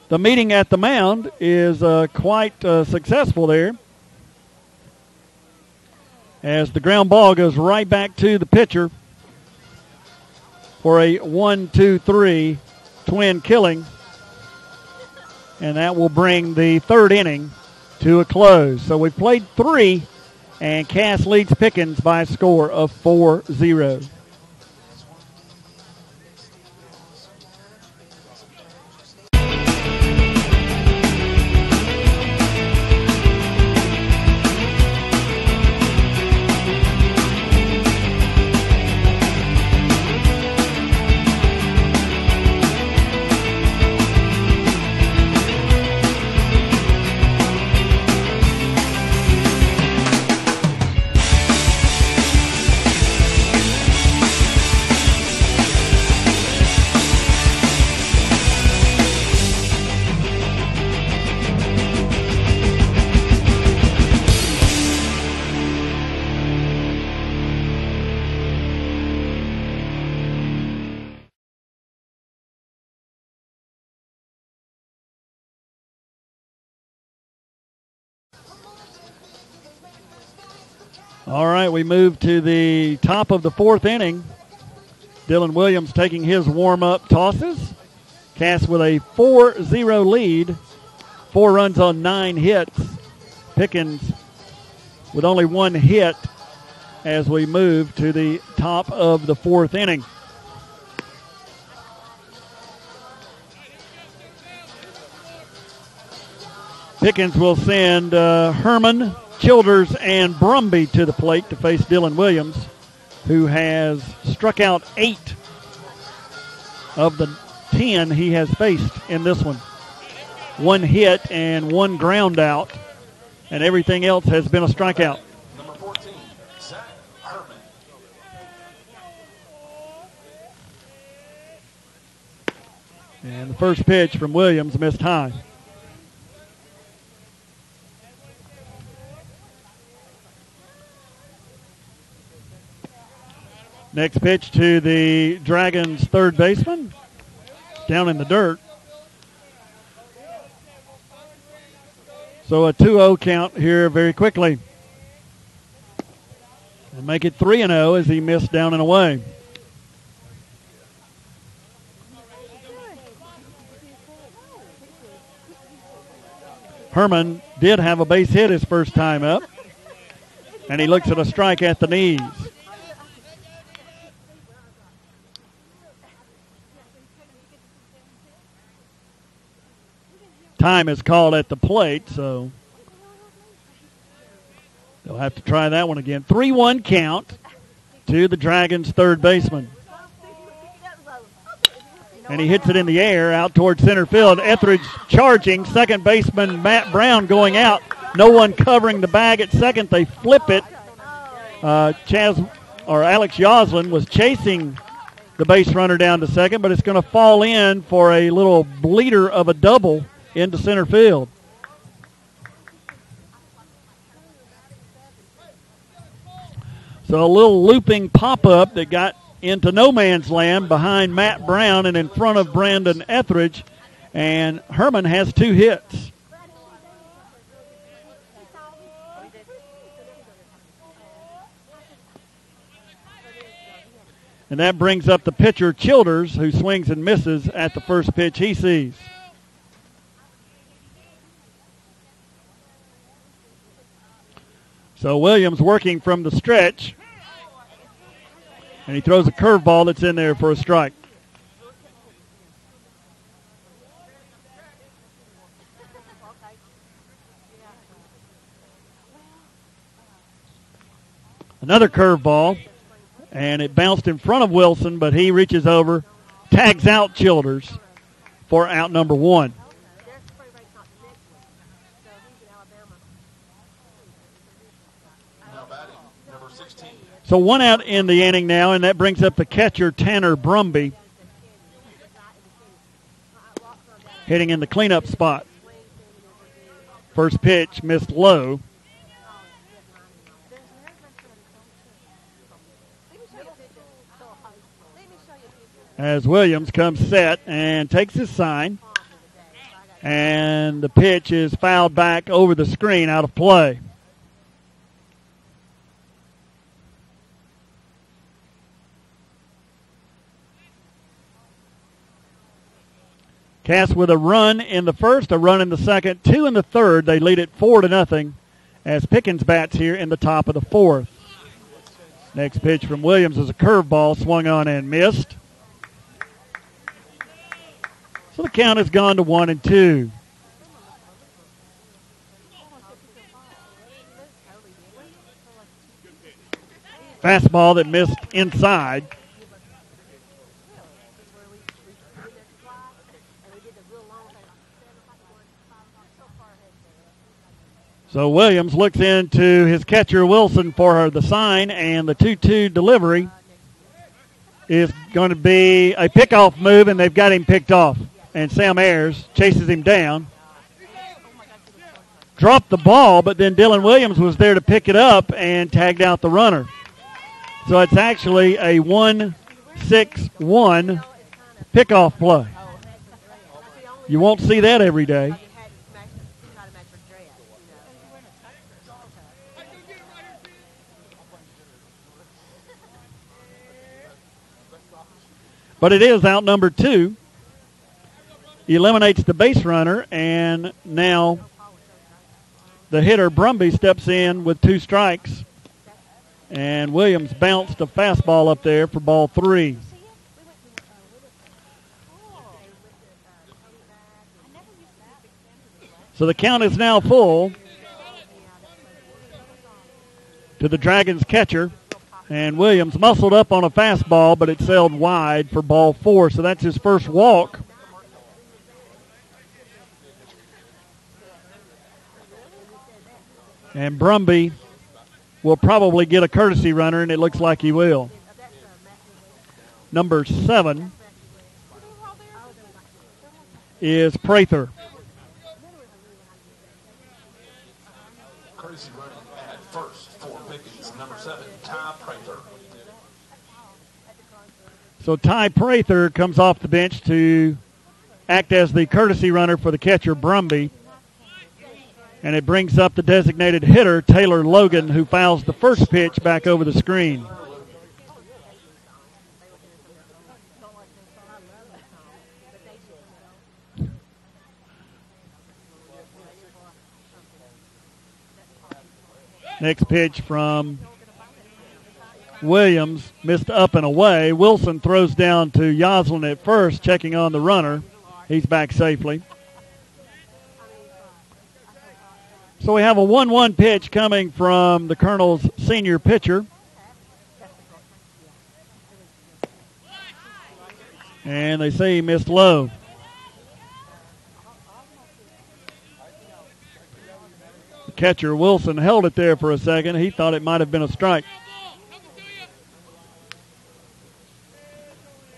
the meeting at the mound is quite successful there, as the ground ball goes right back to the pitcher for a 1-2-3 twin killing, and that will bring the third inning to a close. So we've played 3, and Cass leads Pickens by a score of 4-0. All right, we move to the top of the 4th inning. Dylan Williams taking his warm-up tosses. Cass with a 4-0 lead. 4 runs on 9 hits. Pickens with only 1 hit as we move to the top of the 4th inning. Pickens will send Herman, Childers, and Brumby to the plate to face Dylan Williams, who has struck out 8 of the 10 he has faced in this one. 1 hit and 1 ground out, and everything else has been a strikeout. Number 14, Zach Herman. And the first pitch from Williams missed high. Next pitch to the Dragons' third baseman. Down in the dirt. So a 2-0 count here very quickly. And make it 3-0 as he missed down and away. Herman did have a base hit his first time up. And he looks at a strike at the knees. Time is called at the plate, so they'll have to try that one again. 3-1 count to the Dragons' third baseman. And he hits it in the air out towards center field. Etheridge charging. Second baseman Matt Brown going out. No one covering the bag at second. They flip it. Alex Yoslin was chasing the base runner down to second, but it's going to fall in for a little bleeder of a double into center field. So a little looping pop-up that got into no man's land behind Matt Brown and in front of Brandon Etheridge, and Herman has 2 hits. And that brings up the pitcher, Childers, who swings and misses at the first pitch he sees. So Williams working from the stretch. And he throws a curveball that's in there for a strike. Another curveball. And it bounced in front of Wilson, but he reaches over, tags out Childers for out number 1. So 1 out in the inning now, and that brings up the catcher, Tanner Brumby, hitting in the cleanup spot. First pitch missed low. As Williams comes set and takes his sign, and the pitch is fouled back over the screen out of play. Cass with a run in the first, a run in the second, 2 in the third. They lead it 4-0 as Pickens bats here in the top of the 4th. Next pitch from Williams is a curveball swung on and missed. So the count has gone to 1-2. Fastball that missed inside. So Williams looks into his catcher Wilson for the sign, and the 2-2 delivery is going to be a pickoff move, and they've got him picked off. And Sam Ayers chases him down. Dropped the ball, but then Dylan Williams was there to pick it up and tagged out the runner. So it's actually a 1-6-1 pickoff play. You won't see that every day. But it is out number 2. Eliminates the base runner, and now the hitter, Brumby, steps in with 2 strikes. And Williams bounced a fastball up there for ball 3. So the count is now full to the Dragons catcher. And Williams muscled up on a fastball, but it sailed wide for ball 4. So that's his first walk. And Brumby will probably get a courtesy runner, and it looks like he will. Number 7 is Prather. Courtesy running at first for Pickens, number 7, Ty Prather. So Ty Prather comes off the bench to act as the courtesy runner for the catcher, Brumby. And it brings up the designated hitter, Taylor Logan, who fouls the first pitch back over the screen. Next pitch from Williams, missed up and away. Wilson throws down to Yoslin at first, checking on the runner. He's back safely. So we have a 1-1 pitch coming from the Colonel's senior pitcher. And they say he missed low. The catcher, Wilson, held it there for a second. He thought it might have been a strike.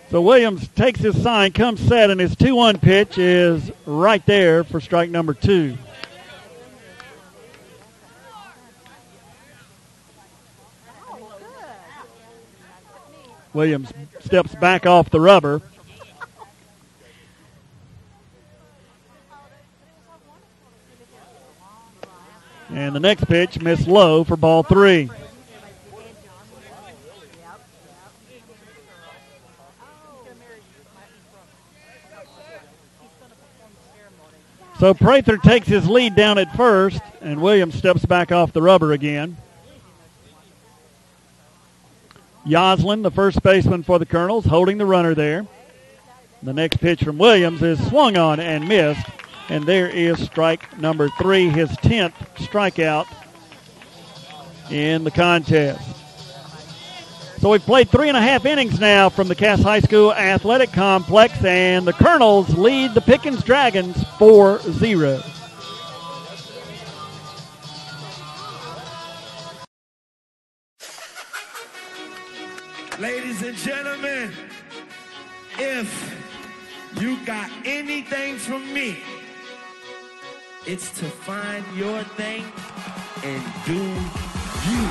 So Williams takes his sign, comes set, and his 2-1 pitch is right there for strike number 2. Williams steps back off the rubber. And the next pitch missed low for ball 3. So Prather takes his lead down at first, and Williams steps back off the rubber again. Yoslin, the first baseman for the Colonels, holding the runner there. The next pitch from Williams is swung on and missed. And there is strike number 3, his 10th strikeout in the contest. So we've played 3.5 innings now from the Cass High School Athletic Complex, and the Colonels lead the Pickens Dragons 4-0. Ladies and gentlemen, if you got anything from me, it's to find your thing and do you.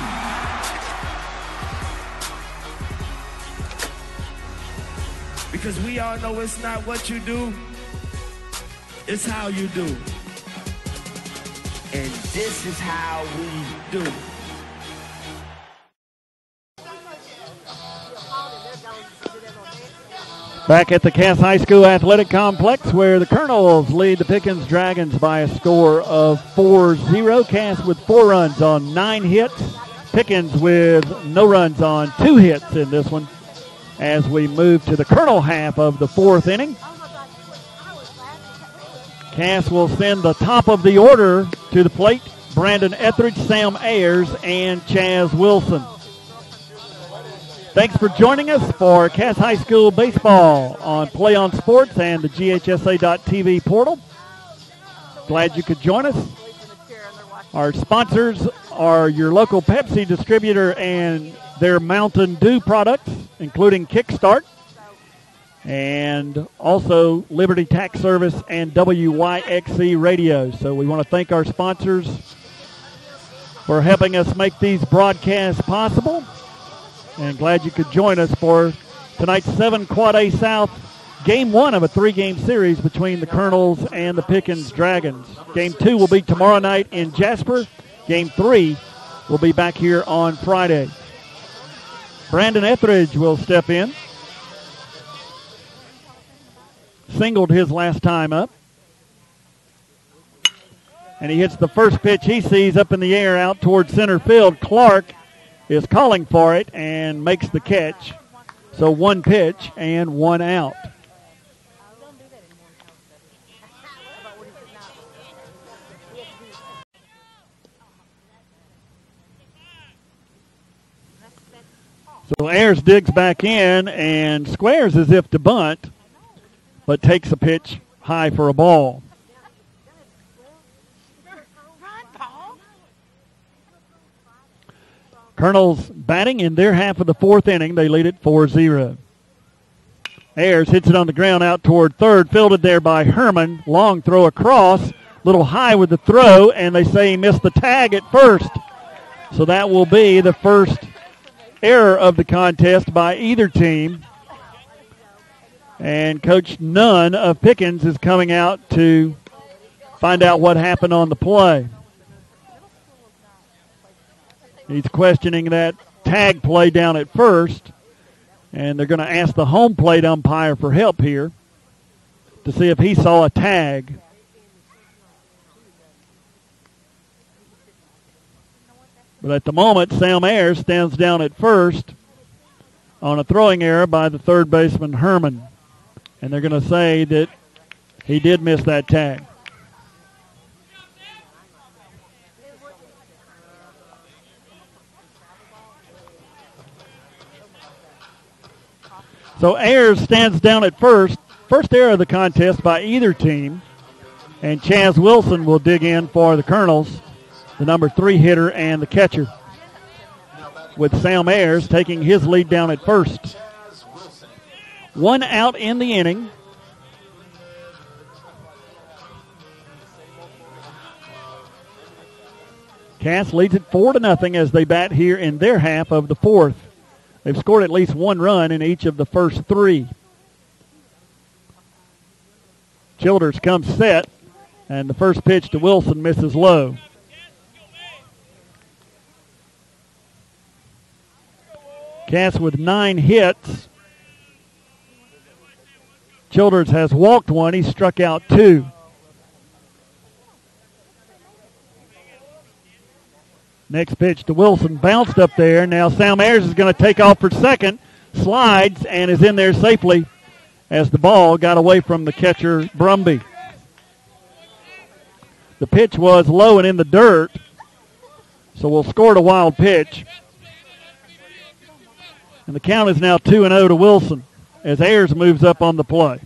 Because we all know it's not what you do, it's how you do. And this is how we do. Back at the Cass High School Athletic Complex, where the Colonels lead the Pickens Dragons by a score of 4-0. Cass with 4 runs on 9 hits. Pickens with no runs on 2 hits in this one as we move to the Colonel half of the 4th inning. Cass will send the top of the order to the plate. Brandon Etheridge, Sam Ayers, and Chaz Wilson. Thanks for joining us for Cass High School Baseball on Play on Sports and the GHSA.TV portal. Glad you could join us. Our sponsors are your local Pepsi distributor and their Mountain Dew products, including Kickstart, and also Liberty Tax Service and WYXC Radio. So we want to thank our sponsors for helping us make these broadcasts possible. And glad you could join us for tonight's 7 Quad A South Game 1 of a 3-game series between the Colonels and the Pickens Dragons. Game 2 will be tomorrow night in Jasper. Game 3 will be back here on Friday. Brandon Etheridge will step in. Singled his last time up. And he hits the first pitch he sees up in the air out toward center field. Clark is calling for it and makes the catch. So 1 pitch and 1 out. So Ayers digs back in and squares as if to bunt, but takes a pitch high for a ball. Colonels batting in their half of the 4th inning. They lead it 4-0. Ayers hits it on the ground out toward third, fielded there by Herman. Long throw across, little high with the throw, and they say he missed the tag at first. So that will be the first error of the contest by either team. And Coach Nunn of Pickens is coming out to find out what happened on the play. He's questioning that tag play down at first. And they're going to ask the home plate umpire for help here to see if he saw a tag. But at the moment, Sam Ayers stands down at first on a throwing error by the third baseman, Herman. And they're going to say that he did miss that tag. So Ayers stands down at first. First error of the contest by either team. And Chaz Wilson will dig in for the Colonels, the number 3 hitter and the catcher, with Sam Ayers taking his lead down at first. 1 out in the inning. Cass leads it 4-0 as they bat here in their half of the fourth. They've scored at least 1 run in each of the first 3. Childers comes set, and the first pitch to Wilson misses low. Cass with 9 hits. Childers has walked 1. He struck out 2. Next pitch to Wilson, bounced up there. Now Sam Ayers is going to take off for second, slides, and is in there safely as the ball got away from the catcher, Brumby. The pitch was low and in the dirt, so we'll score it a wild pitch. And the count is now 2-0 to Wilson as Ayers moves up on the play.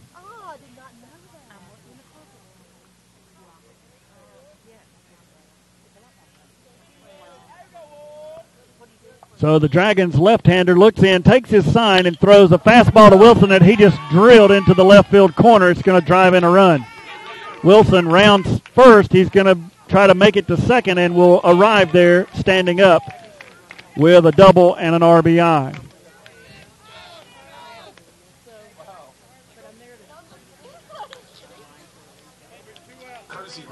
So the Dragons left-hander looks in, takes his sign, and throws a fastball to Wilson that he just drilled into the left field corner. It's going to drive in a run. Wilson rounds first. He's going to try to make it to second and will arrive there standing up with a double and an RBI.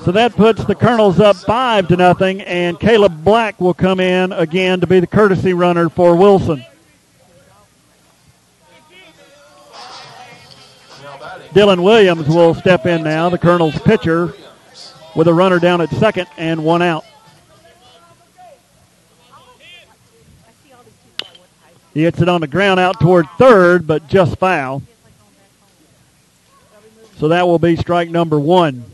So that puts the Colonels up 5-0, and Caleb Black will come in again to be the courtesy runner for Wilson. Dylan Williams will step in now, the Colonels pitcher, with a runner down at second and 1 out. He hits it on the ground out toward third, but just foul. So that will be strike number 1.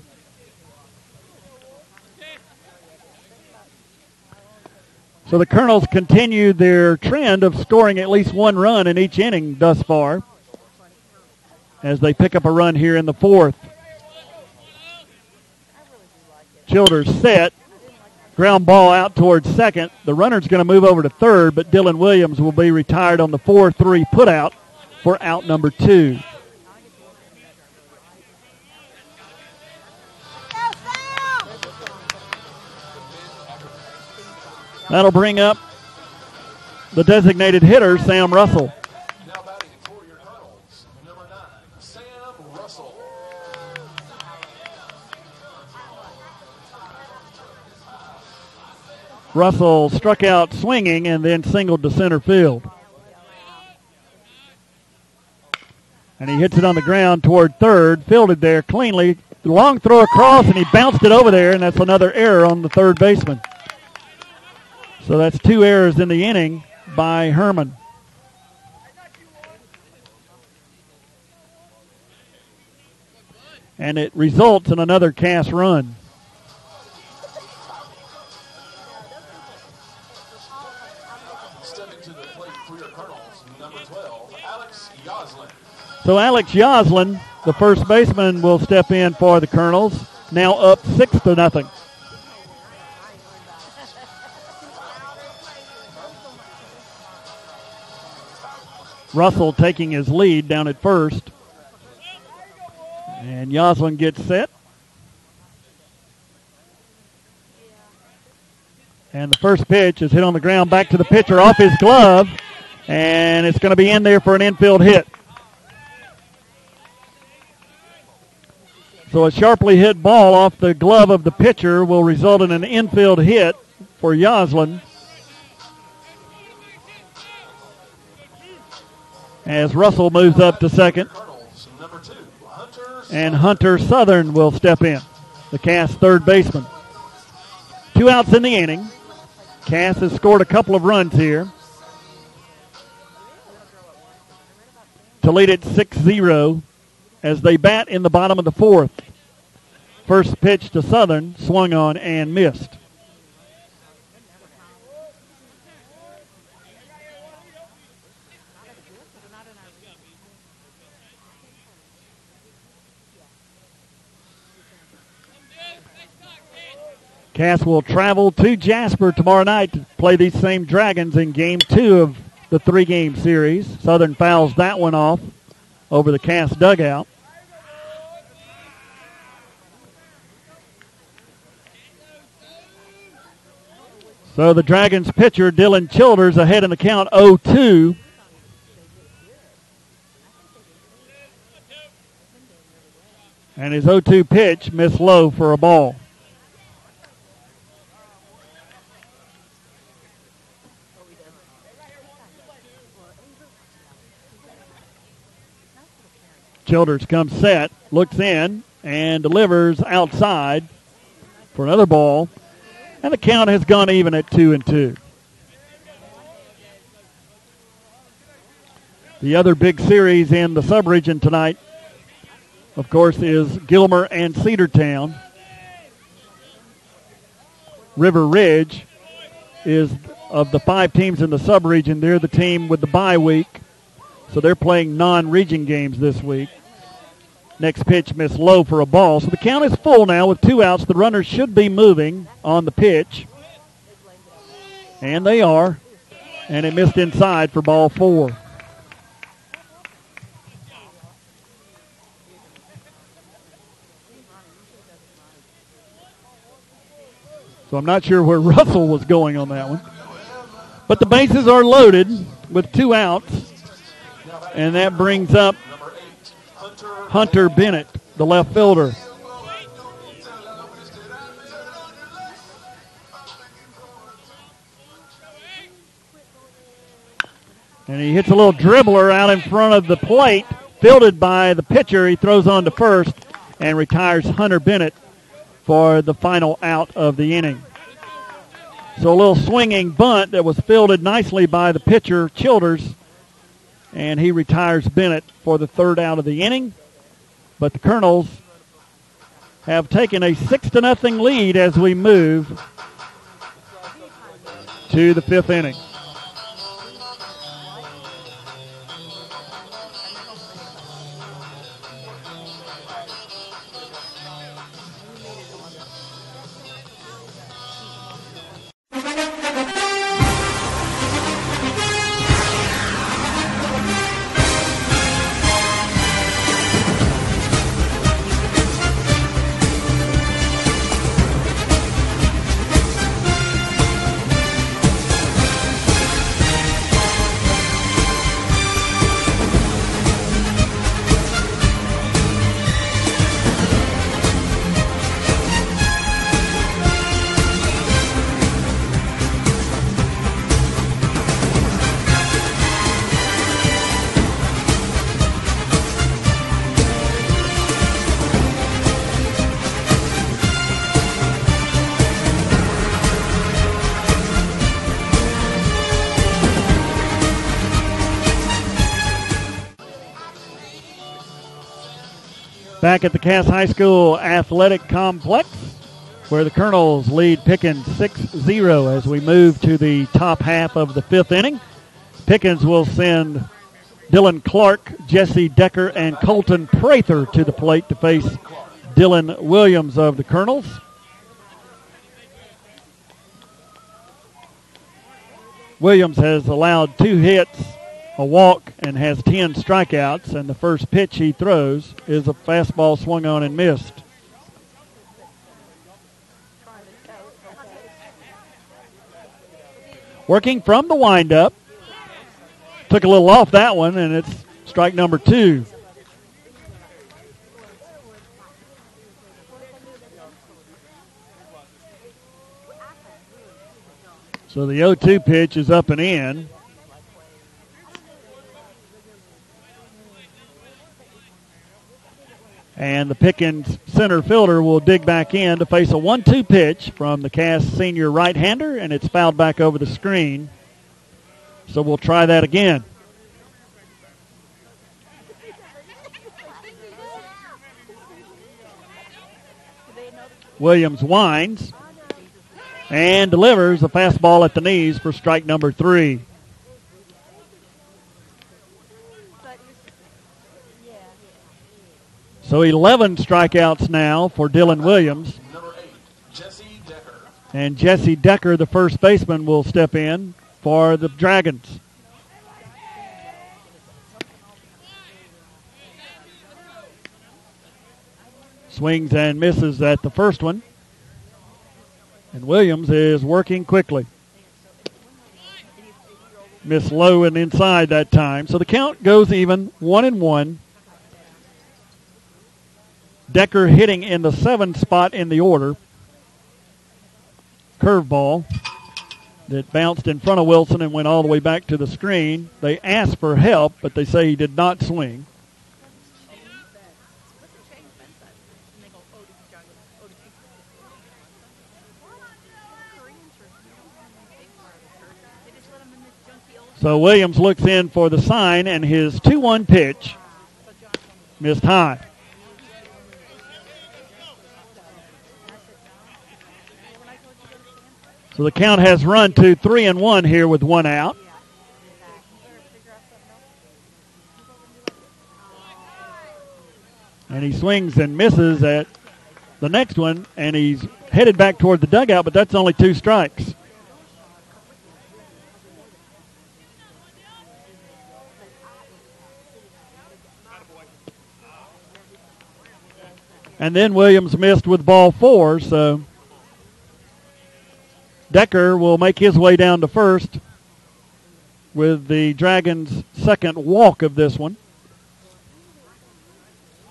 So the Colonels continue their trend of scoring at least 1 run in each inning thus far as they pick up a run here in the fourth. Childers set. Ground ball out towards second. The runner's going to move over to third, but Dylan Williams will be retired on the 4-3 putout for out number 2. That'll bring up the designated hitter, Sam Russell. Now batting for your Colonels, number 9, Sam Russell. Russell struck out swinging and then singled to center field. And he hits it on the ground toward third, fielded there cleanly. Long throw across, and he bounced it over there, and that's another error on the third baseman. So that's 2 errors in the inning by Herman. And it results in another Cass run. Stepping to the plate for your Colonels, number 12, Alex Yoslin. So Alex Yoslin, the first baseman, will step in for the Colonels, now up 6-0. Russell taking his lead down at first. And Yoslin gets set. And the first pitch is hit on the ground back to the pitcher off his glove. And it's going to be in there for an infield hit. So a sharply hit ball off the glove of the pitcher will result in an infield hit for Yoslin. As Russell moves up to second. And Hunter Southern will step in, the Cass third baseman. 2 outs in the inning. Cass has scored a couple of runs here to lead it 6-0 as they bat in the bottom of the fourth. First pitch to Southern, swung on and missed. Cass will travel to Jasper tomorrow night to play these same Dragons in Game 2 of the 3-game series. Southern fouls that one off over the Cass dugout. So the Dragons pitcher, Dylan Childers, ahead in the count 0-2. And his 0-2 pitch missed low for a ball. Childers comes set, looks in, and delivers outside for another ball. And the count has gone even at 2-2. The other big series in the sub-region tonight, of course, is Gilmer and Cedartown. River Ridge is, of the 5 teams in the sub-region, they're the team with the bye week. So they're playing non-region games this week. Next pitch missed low for a ball. So the count is full now with 2 outs. The runners should be moving on the pitch. And they are. And it missed inside for ball 4. So I'm not sure where Russell was going on that one. But the bases are loaded with 2 outs. And that brings up Hunter Bennett, the left fielder. And he hits a little dribbler out in front of the plate, fielded by the pitcher. He throws on to first and retires Hunter Bennett for the final out of the inning. So a little swinging bunt that was fielded nicely by the pitcher, Childers, and he retires Bennett for the 3rd out of the inning. But the Colonels have taken a 6-0 lead as we move to the 5th inning. Back at the Cass High School Athletic Complex, where the Colonels lead Pickens 6-0 as we move to the top half of the 5th inning. Pickens will send Dylan Clark, Jesse Decker, and Colton Prather to the plate to face Dylan Williams of the Colonels. Williams has allowed 2 hits, a walk, and has 10 strikeouts, and the first pitch he throws is a fastball swung on and missed. Working from the windup. Took a little off that one, and it's strike number 2. So the 0-2 pitch is up and in. And the Pickens center fielder will dig back in to face a 1-2 pitch from the Cass senior right-hander, and it's fouled back over the screen. So we'll try that again. Williams winds and delivers a fastball at the knees for strike number 3. So 11 strikeouts now for Dylan Williams. Number 8, Jesse Decker. And Jesse Decker, the first baseman, will step in for the Dragons. Swings and misses at the first one. And Williams is working quickly. Missed low and inside that time. So the count goes even, 1-1. Decker hitting in the 7th spot in the order. Curveball that bounced in front of Wilson and went all the way back to the screen. They asked for help, but they say he did not swing. So Williams looks in for the sign, and his 2-1 pitch missed high. So the count has run to 3-1 here with 1 out. And he swings and misses at the next one, and he's headed back toward the dugout, but that's only 2 strikes. And then Williams missed with ball 4, so Decker will make his way down to first with the Dragons' second walk of this one.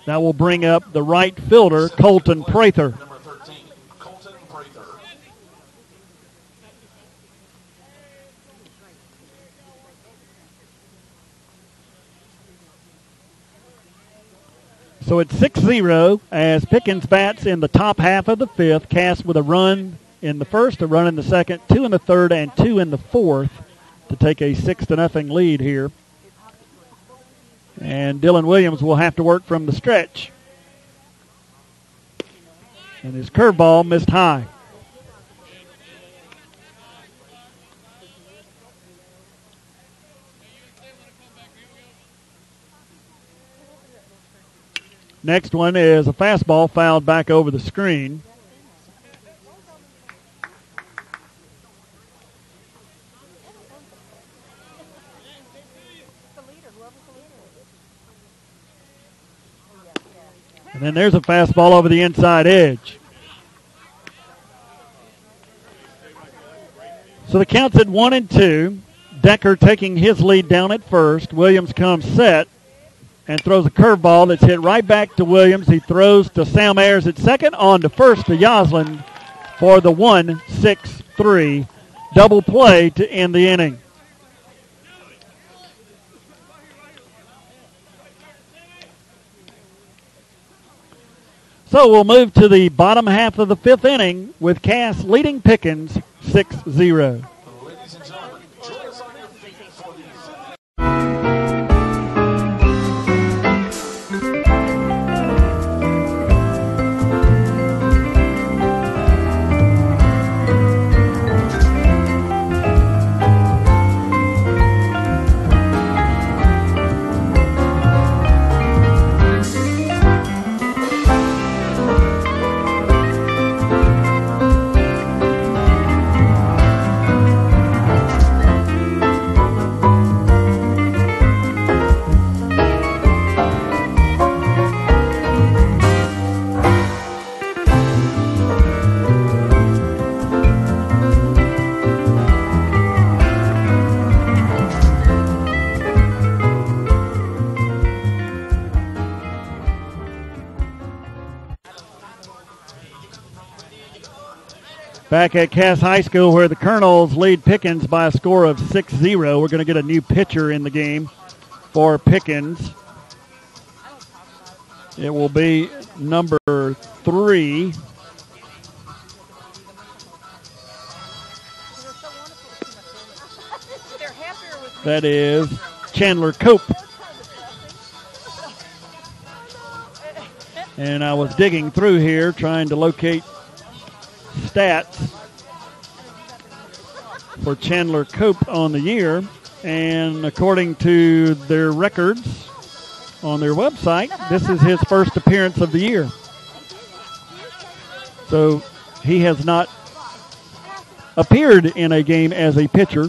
That will bring up the right fielder, Colton Prather. Number 13, Colton Prather. So it's 6-0 as Pickens bats in the top half of the 5th, Cass with a run in the first, a run in the second, 2 in the third, and 2 in the 4th to take a 6-0 lead here. And Dylan Williams will have to work from the stretch. And his curveball missed high. Next one is a fastball fouled back over the screen. And then there's a fastball over the inside edge. So the count's at 1-2. Decker taking his lead down at first. Williams comes set and throws a curveball that's hit right back to Williams. He throws to Sam Ayers at second, on to first to Yoslin for the 1-6-3 double play to end the inning. So we'll move to the bottom half of the 5th inning with Cass leading Pickens 6-0. Ladies and gentlemen, join us on your feet for the 5th. Back at Cass High School, where the Colonels lead Pickens by a score of 6-0. We're going to get a new pitcher in the game for Pickens. It will be number 3. That is Chandler Cope. And I was digging through here trying to locate stats for Chandler Cope on the year. And according to their records on their website, this is his first appearance of the year. So he has not appeared in a game as a pitcher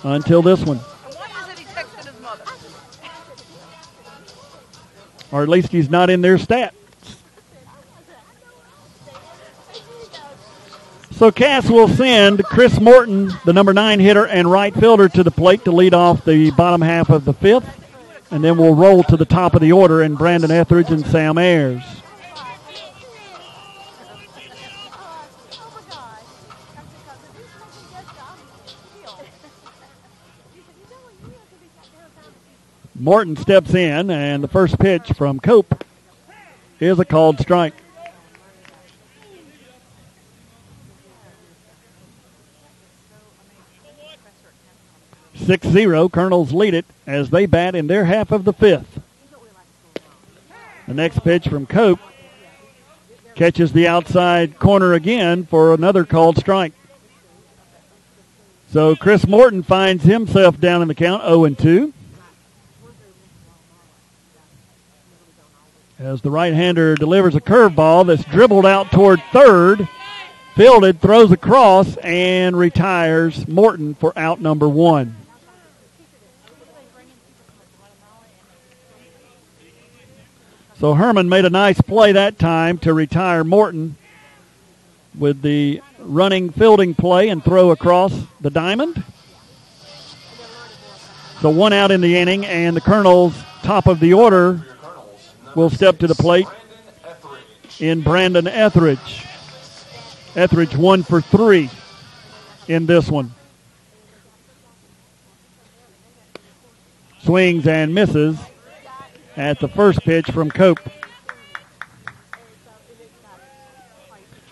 until this one. Or at least he's not in their stats. So Cass will send Chris Morton, the number 9 hitter and right fielder, to the plate to lead off the bottom half of the 5th. And then we'll roll to the top of the order in Brandon Etheridge and Sam Ayers. Morton steps in, and the first pitch from Cope is a called strike. Colonels lead it as they bat in their half of the 5th. The next pitch from Cope catches the outside corner again for another called strike. So Chris Morton finds himself down in the count 0-2. As the right-hander delivers a curveball that's dribbled out toward third, fielded, throws across, and retires Morton for out number 1. So Herman made a nice play that time to retire Morton with the running fielding play and throw across the diamond. So 1 out in the inning, and the Colonels, top of the order, will step to the plate in Brandon Etheridge. Etheridge 1 for 3 in this one. Swings and misses at the first pitch from Cope.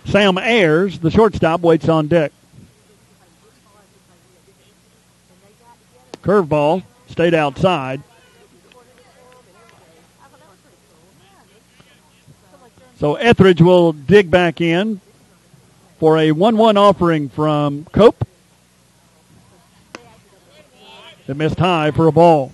Sam Ayers, the shortstop, waits on deck. Curveball stayed outside. So Etheridge will dig back in for a 1-1 offering from Cope. It missed high for a ball.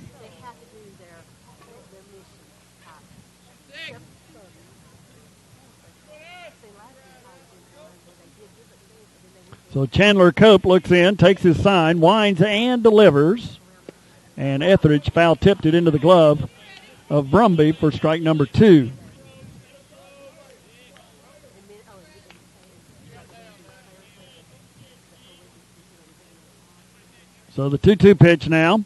So Chandler Cope looks in, takes his sign, winds and delivers. And Etheridge foul-tipped it into the glove of Brumby for strike number 2. So the 2-2 pitch now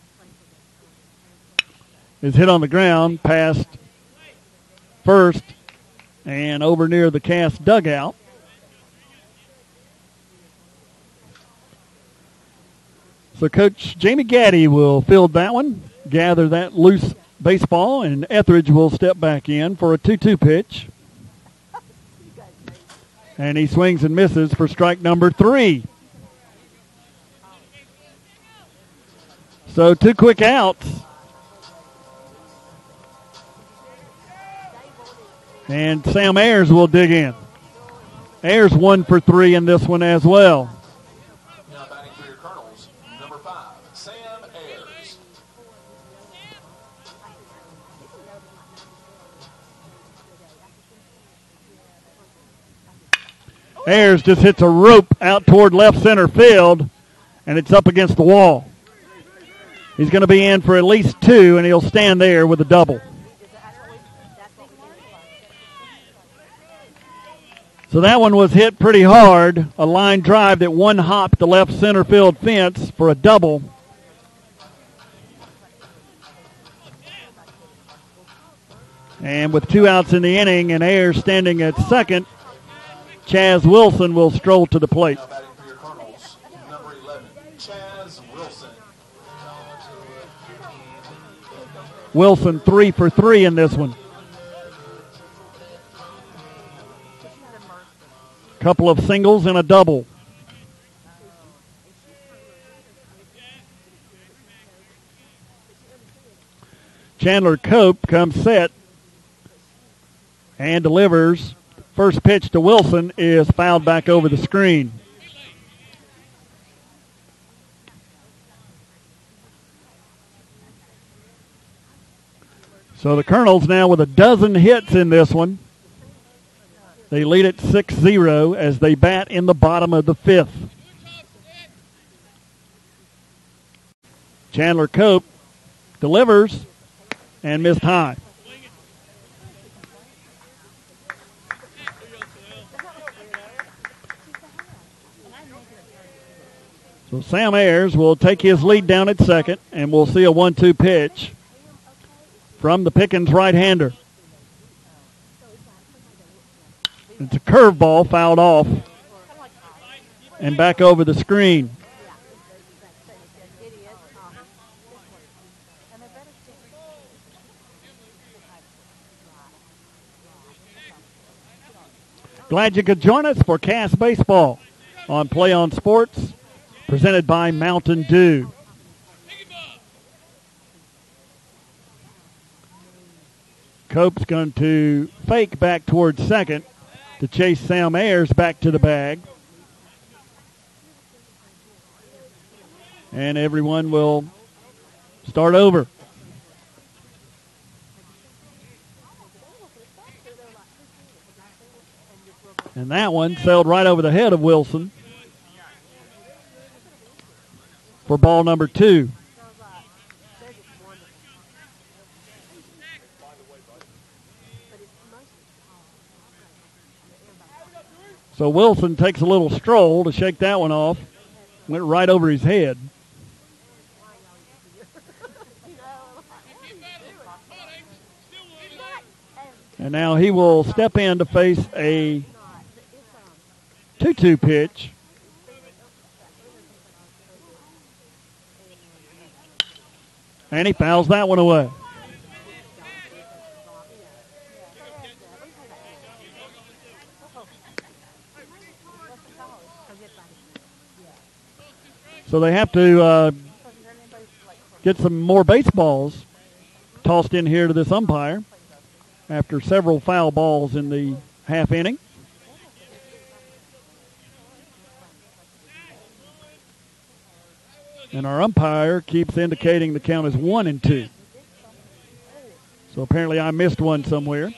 is hit on the ground past first and over near the Cass dugout. So Coach Jamie Gaddy will field that one, gather that loose baseball, and Etheridge will step back in for a 2-2 pitch. And he swings and misses for strike number 3. So 2 quick outs. And Sam Ayers will dig in. Ayers 1 for 3 in this one as well. Now batting for your Colonels, number 5, Sam Ayers. Ayers just hits a rope out toward left center field, and it's up against the wall. He's going to be in for at least 2, and he'll stand there with a double. So that one was hit pretty hard, a line drive that one-hopped the left center field fence for a double. And with 2 outs in the inning and Ayers standing at second, Chaz Wilson will stroll to the plate. Now batting for your Colonels, number 11, Chaz Wilson. Wilson 3 for 3 in this one. Couple of singles and a double. Chandler Cope comes set and delivers. First pitch to Wilson is fouled back over the screen. So the Colonels now with a dozen hits in this one. They lead at 6-0 as they bat in the bottom of the fifth. Chandler Cope delivers and missed high. So Sam Ayers will take his lead down at second, and we'll see a 1-2 pitch from the Pickens right-hander. It's a curveball fouled off and back over the screen. Glad you could join us for Cass Baseball on Play on Sports, presented by Mountain Dew. Cope's going to fake back towards second to chase Sam Ayers back to the bag. And everyone will start over. And that one sailed right over the head of Wilson for ball number 2. So Wilson takes a little stroll to shake that one off. Went right over his head. And now he will step in to face a 2-2 pitch. And he fouls that one away. So they have to get some more baseballs tossed in here to this umpire after several foul balls in the half inning. And our umpire keeps indicating the count is 1-2. So apparently I missed one somewhere.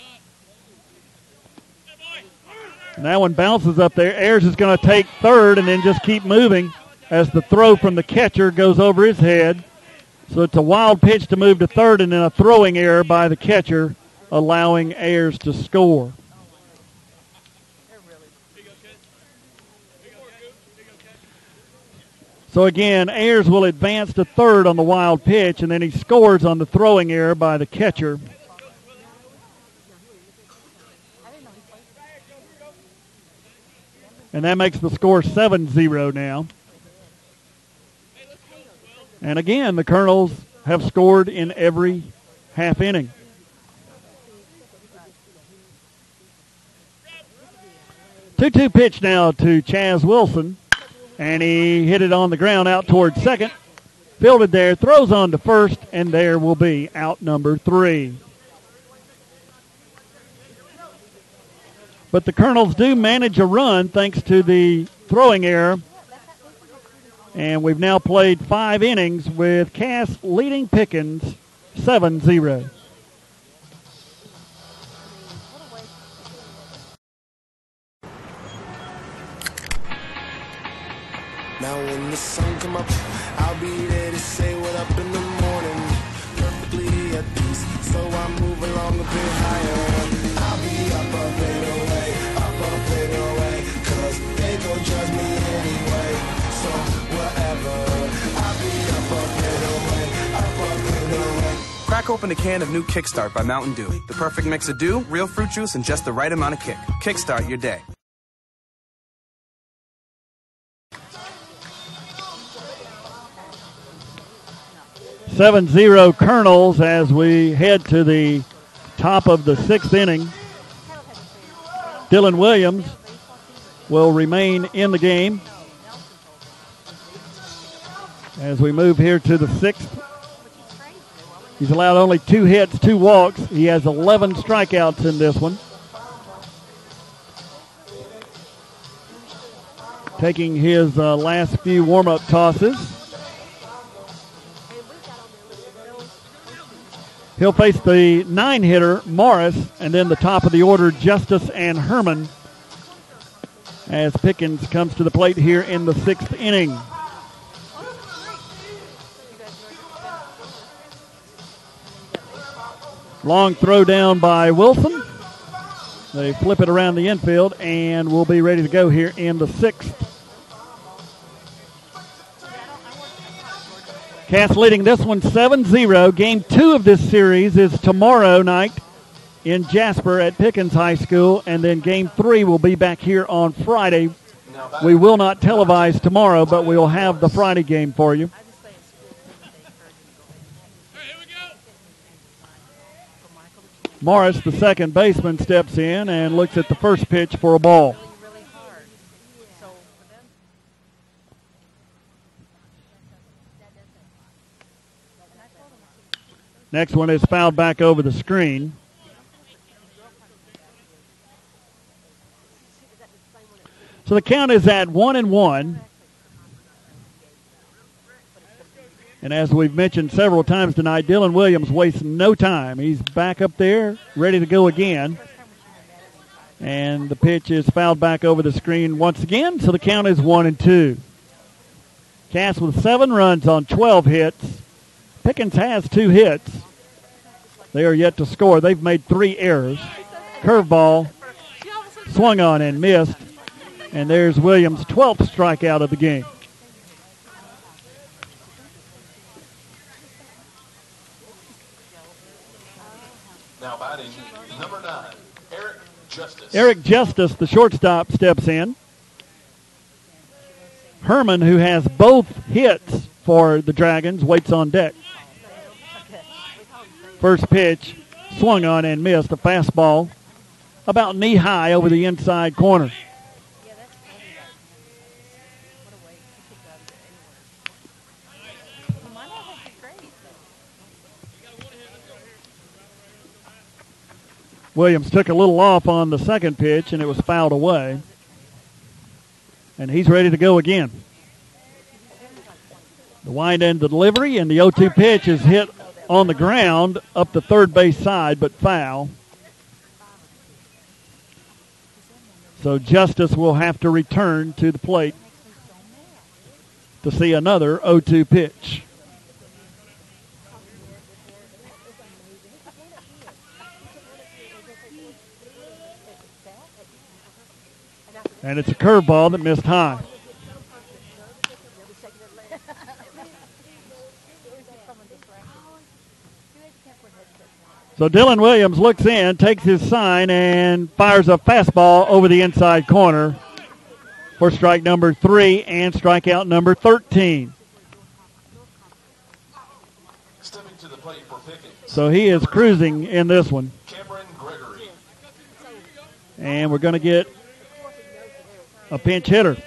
And that one bounces up there. Ayers is going to take third and then just keep moving as the throw from the catcher goes over his head. So it's a wild pitch to move to third and then a throwing error by the catcher, allowing Ayers to score. So again, Ayers will advance to third on the wild pitch, and then he scores on the throwing error by the catcher. And that makes the score 7-0 now. And again, the Colonels have scored in every half inning. Two-two pitch now to Chaz Wilson. And he hit it on the ground out towards second. Fielded there, throws on to first, and there will be out number 3. But the Colonels do manage a run thanks to the throwing error. And we've now played 5 innings with Cass leading Pickens 7-0. Now when the sun come up, I'll be there to say what up in the morning. Perfectly at peace, so I move along a bit higher. I'll be up and away, cause they gon' judge me anyway. So whatever, I'll be up and away. Crack open a can of new Kickstart by Mountain Dew. The perfect mix of dew, real fruit juice, and just the right amount of kick. Kickstart your day. 7-0 Colonels as we head to the top of the 6th inning. Dylan Williams will remain in the game as we move here to the 6th. He's allowed only 2 hits, 2 walks. He has 11 strikeouts in this one. Taking his last few warm-up tosses. He'll face the 9-hitter, Morris, and then the top of the order, Justice and Herman, as Pickens comes to the plate here in the 6th inning. Long throw down by Wilson. They flip it around the infield, and we'll be ready to go here in the 6th. Cass leading this one 7-0. Game 2 of this series is tomorrow night in Jasper at Pickens High School, and then Game 3 will be back here on Friday. We will not televise tomorrow, but we'll have the Friday game for you. Morris, the second baseman, steps in and looks at the first pitch for a ball. Next one is fouled back over the screen. So the count is at 1-1. And as we've mentioned several times tonight, Dylan Williams wastes no time. He's back up there, ready to go again. And the pitch is fouled back over the screen once again, so the count is 1-2. Cass with 7 runs on 12 hits. Pickens has 2 hits. They are yet to score. They've made 3 errors. Curveball, swung on and missed. And there's Williams' 12th strikeout of the game. Now batting, number 9, Eric Justice. Eric Justice, the shortstop, steps in. Herman, who has both hits for the Dragons, waits on deck. First pitch, swung on and missed. A fastball about knee-high over the inside corner. Williams took a little off on the second pitch, and it was fouled away. And he's ready to go again. The wind end delivery, and the 0-2 pitch is hit on the ground up the third base side, but foul. So Justice will have to return to the plate to see another 0-2 pitch. And it's a curveball that missed high. So Dylan Williams looks in, takes his sign, and fires a fastball over the inside corner for strike number 3 and strikeout number 13. Stepping to the plate for Pickens. So he is cruising in this one. Cameron Gregory. And we're going to get a pinch hitter.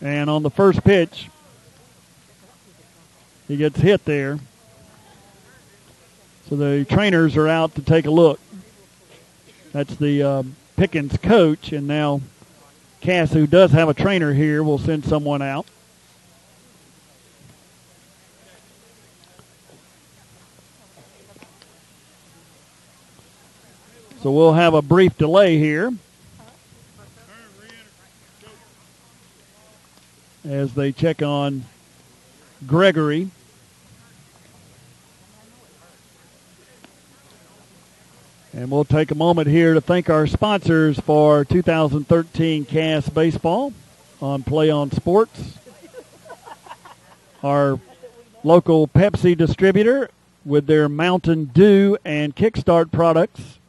And on the first pitch, he gets hit there. So the trainers are out to take a look. That's the Pickens coach, and now Cass, who does have a trainer here, will send someone out. So we'll have a brief delay here as they check on Gregory. And we'll take a moment here to thank our sponsors for 2013 Cass Baseball on Play On Sports. Our local Pepsi distributor, with their Mountain Dew and Kickstart products,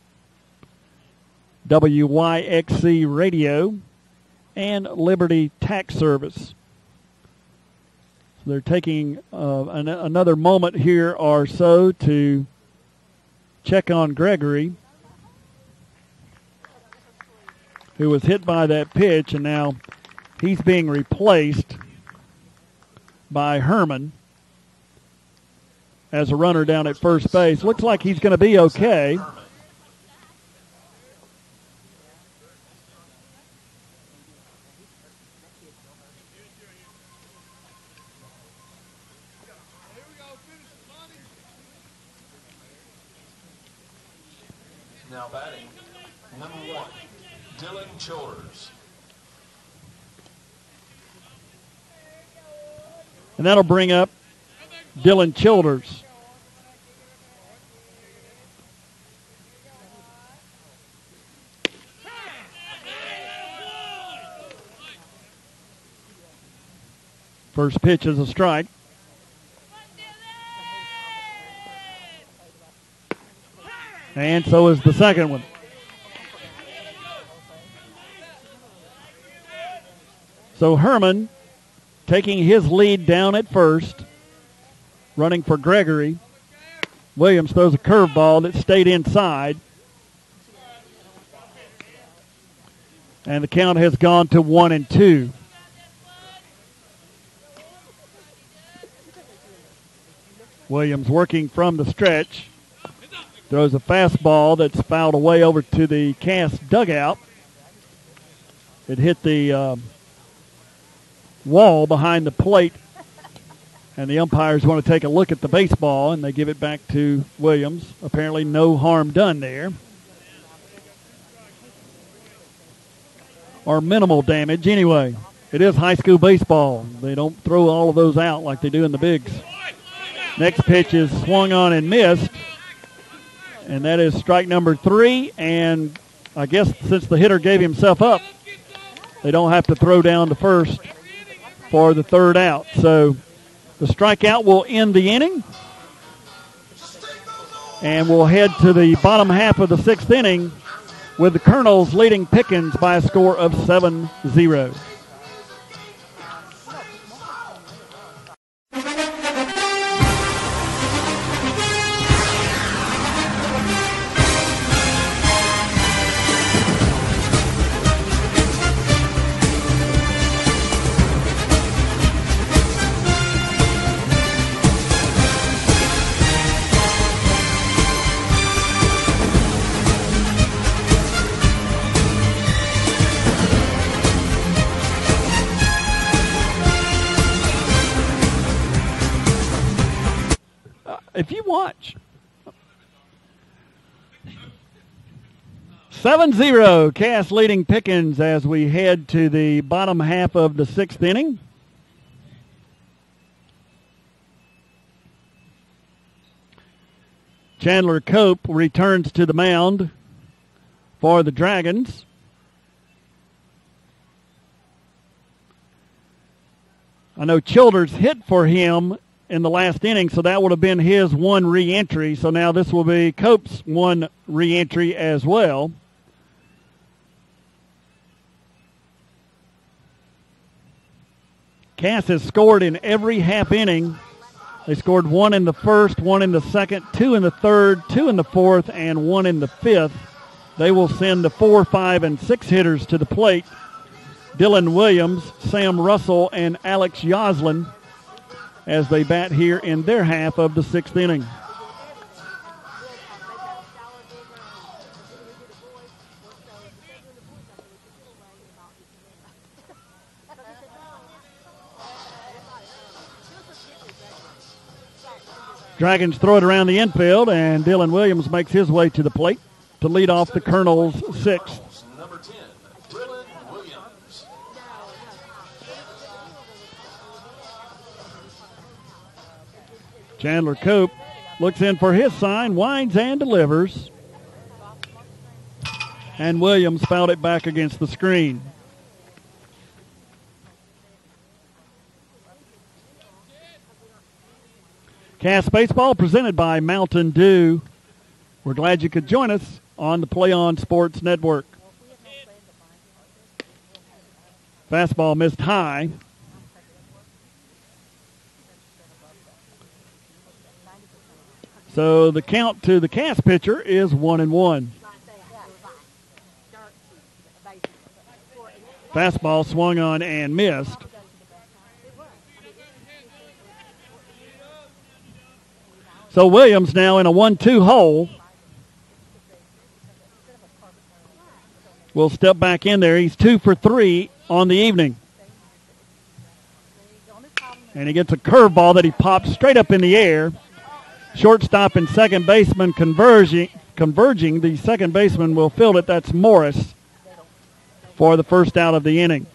WYXC Radio, and Liberty Tax Service. So they're taking another moment here or so to check on Gregory, who was hit by that pitch, and now he's being replaced by Herman as a runner down at first base. Looks like he's going to be okay. Now batting, number 1, Dylan Childers. And that'll bring up Dylan Childers. First pitch is a strike. And so is the second one. So Herman taking his lead down at first, running for Gregory. Williams throws a curveball that stayed inside. And the count has gone to 1-2. Williams working from the stretch. Throws a fastball that's fouled away over to the Cass dugout. It hit the wall behind the plate, and the umpires want to take a look at the baseball, and they give it back to Williams. Apparently no harm done there, or minimal damage. Anyway, it is high school baseball. They don't throw all of those out like they do in the bigs. Next pitch is swung on and missed, and that is strike number 3. And I guess since the hitter gave himself up, they don't have to throw down to first for the third out. So the strikeout will end the inning, and we'll head to the bottom half of the 6th inning with the Colonels leading Pickens by a score of 7-0. If you watch, 7-0, Cass leading Pickens as we head to the bottom half of the 6th inning. Chandler Cope returns to the mound for the Dragons. I know Childers hit for him in the last inning, so that would have been his one re-entry. So now this will be Cope's one re-entry as well. Cass has scored in every half inning. They scored 1 in the first, 1 in the second, 2 in the third, 2 in the fourth, and 1 in the fifth. They will send the 4, 5, and 6 hitters to the plate. Dylan Williams, Sam Russell, and Alex Yoslin as they bat here in their half of the 6th inning. Dragons throw it around the infield, and Dylan Williams makes his way to the plate to lead off the Colonels' 6th. Number 10, Dylan Williams. Chandler Cope looks in for his sign, winds and delivers. And Williams fouled it back against the screen. Cass Baseball presented by Mountain Dew. We're glad you could join us on the Play On Sports Network. Fastball missed high. So the count to the Cass pitcher is 1-1. Fastball swung on and missed. So Williams now in a 1-2 hole. Will step back in there. He's 2 for 3 on the evening. And he gets a curveball that he pops straight up in the air. Shortstop and second baseman converging. The second baseman will field it. That's Morris for the first out of the inning.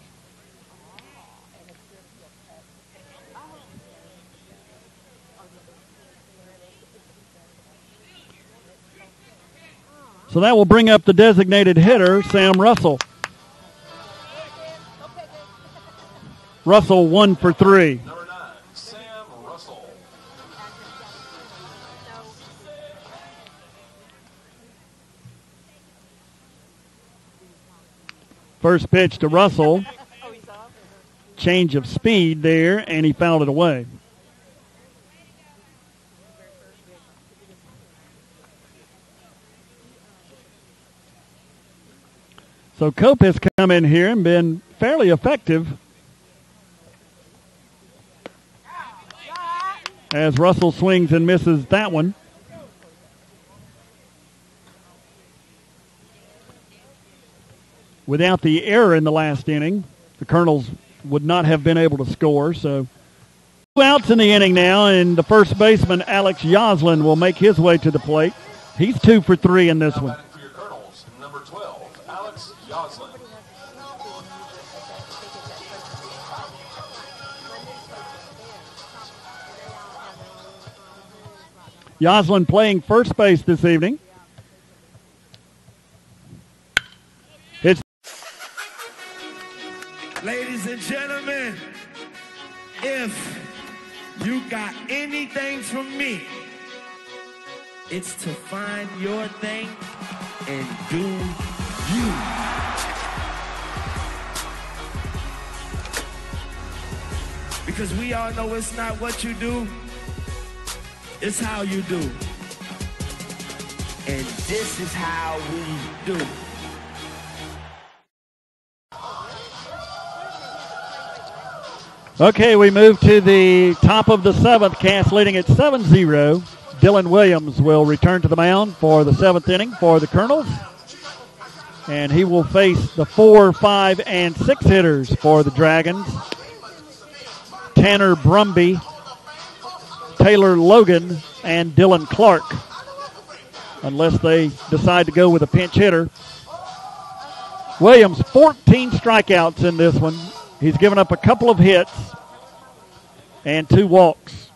So that will bring up the designated hitter, Sam Russell. Russell 1 for 3. Number 9, Sam Russell. First pitch to Russell. Change of speed there, and he fouled it away. So Cope has come in here and been fairly effective as Russell swings and misses that one. Without the error in the last inning, the Colonels would not have been able to score. So 2 outs in the inning now, and the first baseman, Alex Yoslin, will make his way to the plate. He's 2 for 3 in this one. For your Colonels, number 12, Alex Yoslin. Yoslin playing first base this evening. It's Ladies and gentlemen, if you got anything from me, it's to find your thing and do you. Because we all know it's not what you do, it's how you do. And this is how we do. okay, we move to the top of the 7th. Cass leading at 7-0. Dylan Williams will return to the mound for the 7th inning for the Colonels. And he will face the 4, 5, and 6 hitters for the Dragons. Tanner Brumby, Taylor Logan, and Dylan Clark, unless they decide to go with a pinch hitter. Williams, 14 strikeouts in this one. He's given up a couple of hits and 2 walks.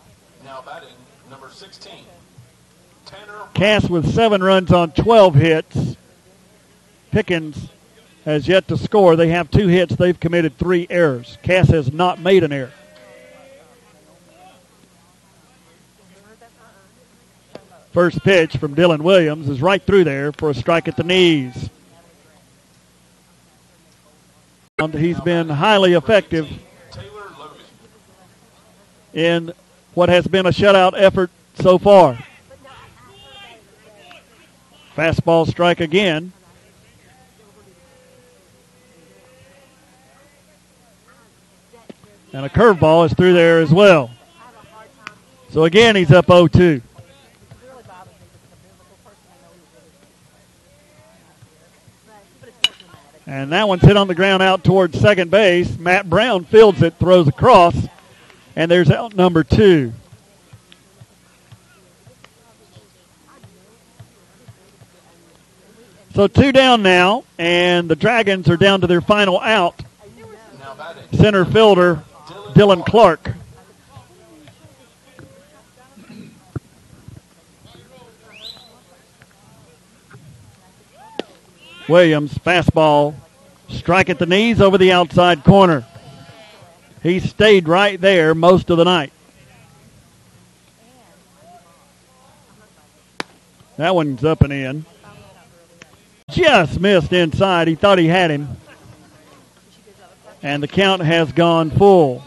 Now batting, number 16, Tanner. Cass with 7 runs on 12 hits. Pickens has yet to score. They have 2 hits. They've committed 3 errors. Cass has not made an error. First pitch from Dylan Williams is right through there for a strike at the knees. He's been highly effective Taylor Logan. in what has been a shutout effort so far. Fastball strike again. And a curveball is through there as well. So again, he's up 0-2. And that one's hit on the ground out towards second base. Matt Brown fields it, throws across, and there's out number 2. So 2 down now, and the Dragons are down to their final out. Now batting, Center fielder Dylan Clark. Williams, fastball, strike at the knees over the outside corner. He stayed right there most of the night. That one's up and in. Just missed inside. He thought he had him. And the count has gone full.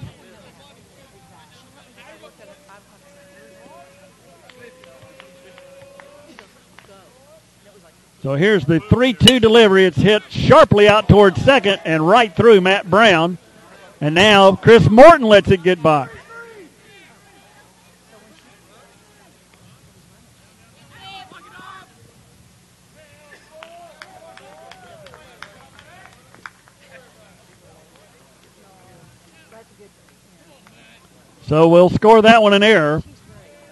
So here's the 3-2 delivery. It's hit sharply out towards second and right through Matt Brown. And now Chris Morton lets it get by. So we'll score that one an error.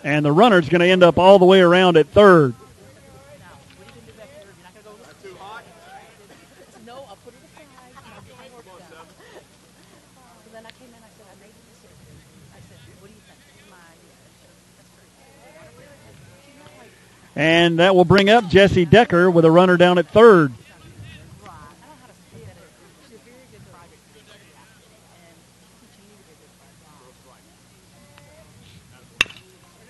And the runner's going to end up all the way around at third. And that will bring up Jesse Decker with a runner down at third.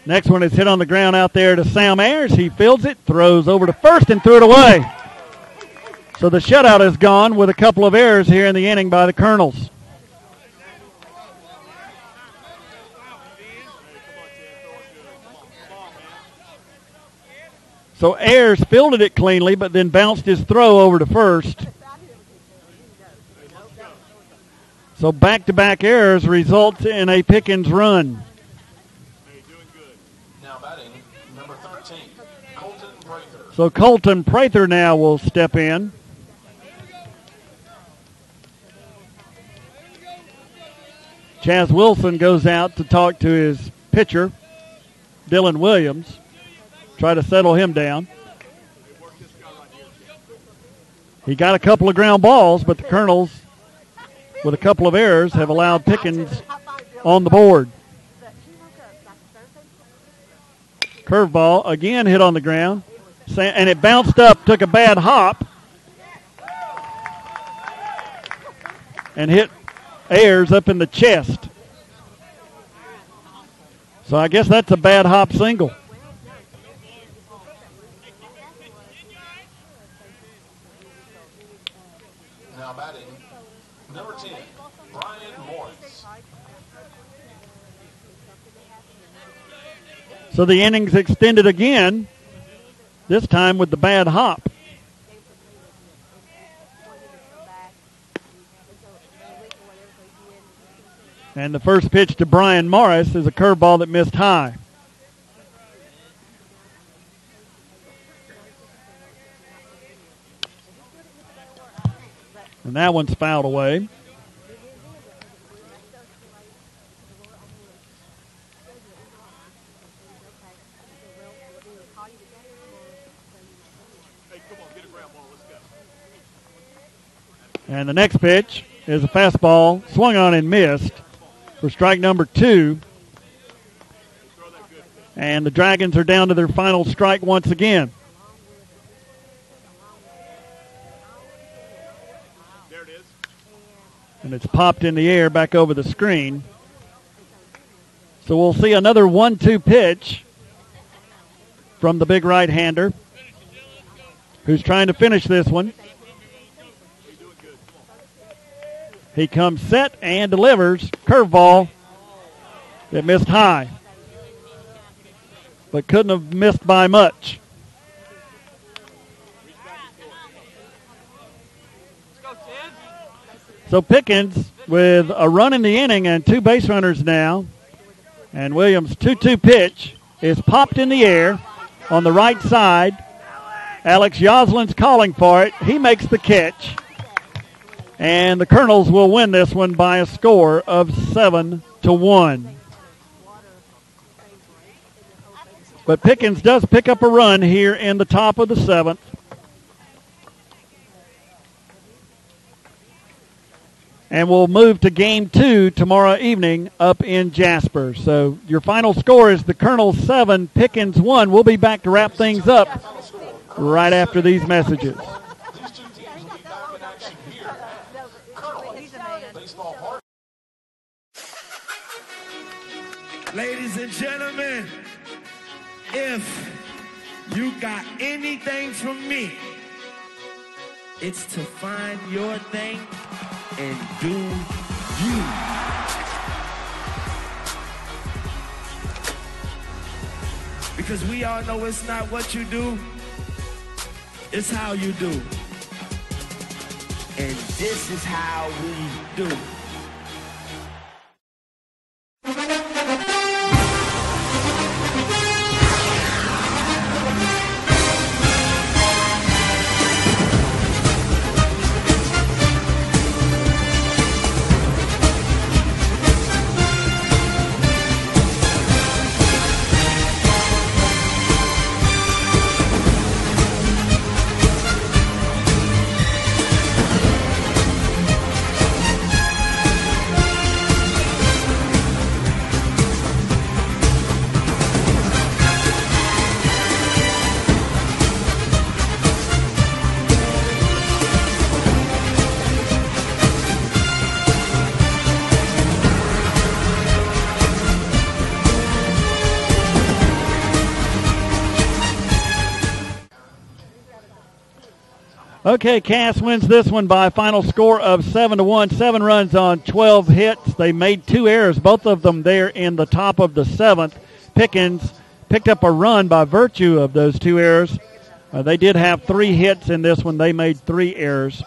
Next one is hit on the ground out there to Sam Ayers. He fields it, throws over to first, and threw it away. So the shutout is gone with a couple of errors here in the inning by the Colonels. So Ayers fielded it cleanly, but then bounced his throw over to first. So back-to-back errors results in a Pickens run. Now batting, number 13, Colton Prather. So Colton Prather now will step in. Chaz Wilson goes out to talk to his pitcher, Dylan Williams. Try to settle him down. He got a couple of ground balls, but the Colonels, with a couple of errors, have allowed Pickens on the board. Curveball, again hit on the ground, and it bounced up, took a bad hop, and hit Ayers up in the chest. So I guess that's a bad hop single. Now batting, number 10, Brian Morris. So the innings extended again, this time with the bad hop. And the first pitch to Brian Morris is a curveball that missed high. And that one's fouled away. And the next pitch is a fastball swung on and missed for strike number 2. And the Dragons are down to their final strike once again. And it's popped in the air back over the screen. So we'll see another 1-2 pitch from the big right-hander, who's trying to finish this one. He comes set and delivers. Curveball that missed high, but couldn't have missed by much. So Pickens with a run in the inning and 2 base runners now. And Williams' 2-2 pitch is popped in the air on the right side. Alex Yoslin's calling for it. He makes the catch. And the Colonels will win this one by a score of 7-1. But Pickens does pick up a run here in the top of the 7th. And we'll move to game 2 tomorrow evening up in Jasper. So your final score is the Colonels 7, Pickens 1. We'll be back to wrap things up right after these messages. These two teams will be back in action here at Colonel Baseball Park. Ladies and gentlemen, if you got anything from me, it's to find your thing and do you. Because we all know it's not what you do, it's how you do. And this is how we do. Okay, Cass wins this one by a final score of 7-1. 7 runs on 12 hits. They made 2 errors, both of them there in the top of the 7th. Pickens picked up a run by virtue of those 2 errors. They did have 3 hits in this one. They made 3 errors.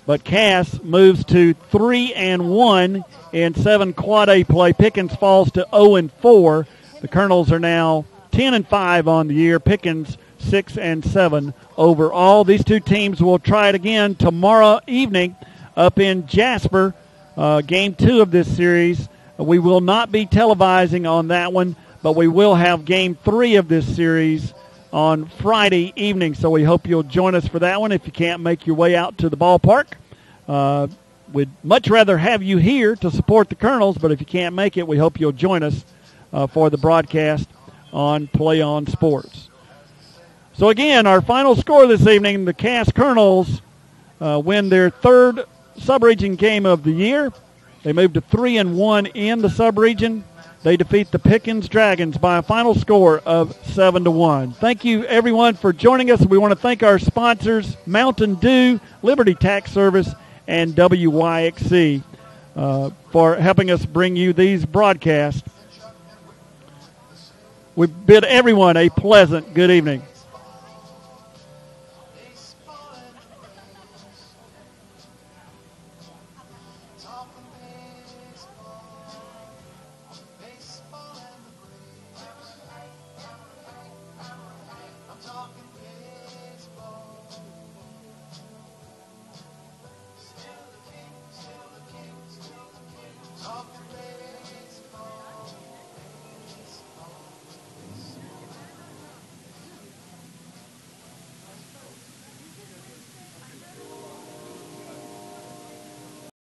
But Cass moves to 3-1 in 7 quad A play. Pickens falls to 0-4. The Colonels are now 10-5 on the year. Pickens 6-7 overall. These two teams will try it again tomorrow evening up in Jasper. Game 2 of this series. We will not be televising on that one, but we will have Game 3 of this series on Friday evening. So we hope you'll join us for that one if you can't make your way out to the ballpark. We'd much rather have you here to support the Colonels, but if you can't make it, we hope you'll join us for the broadcast on Play On Sports. So again, our final score this evening, the Cass Colonels win their 3rd sub-region game of the year. They move to 3-1 in the sub-region. They defeat the Pickens Dragons by a final score of 7-1. Thank you, everyone, for joining us. We want to thank our sponsors, Mountain Dew, Liberty Tax Service, and WYXC for helping us bring you these broadcasts. We bid everyone a pleasant good evening.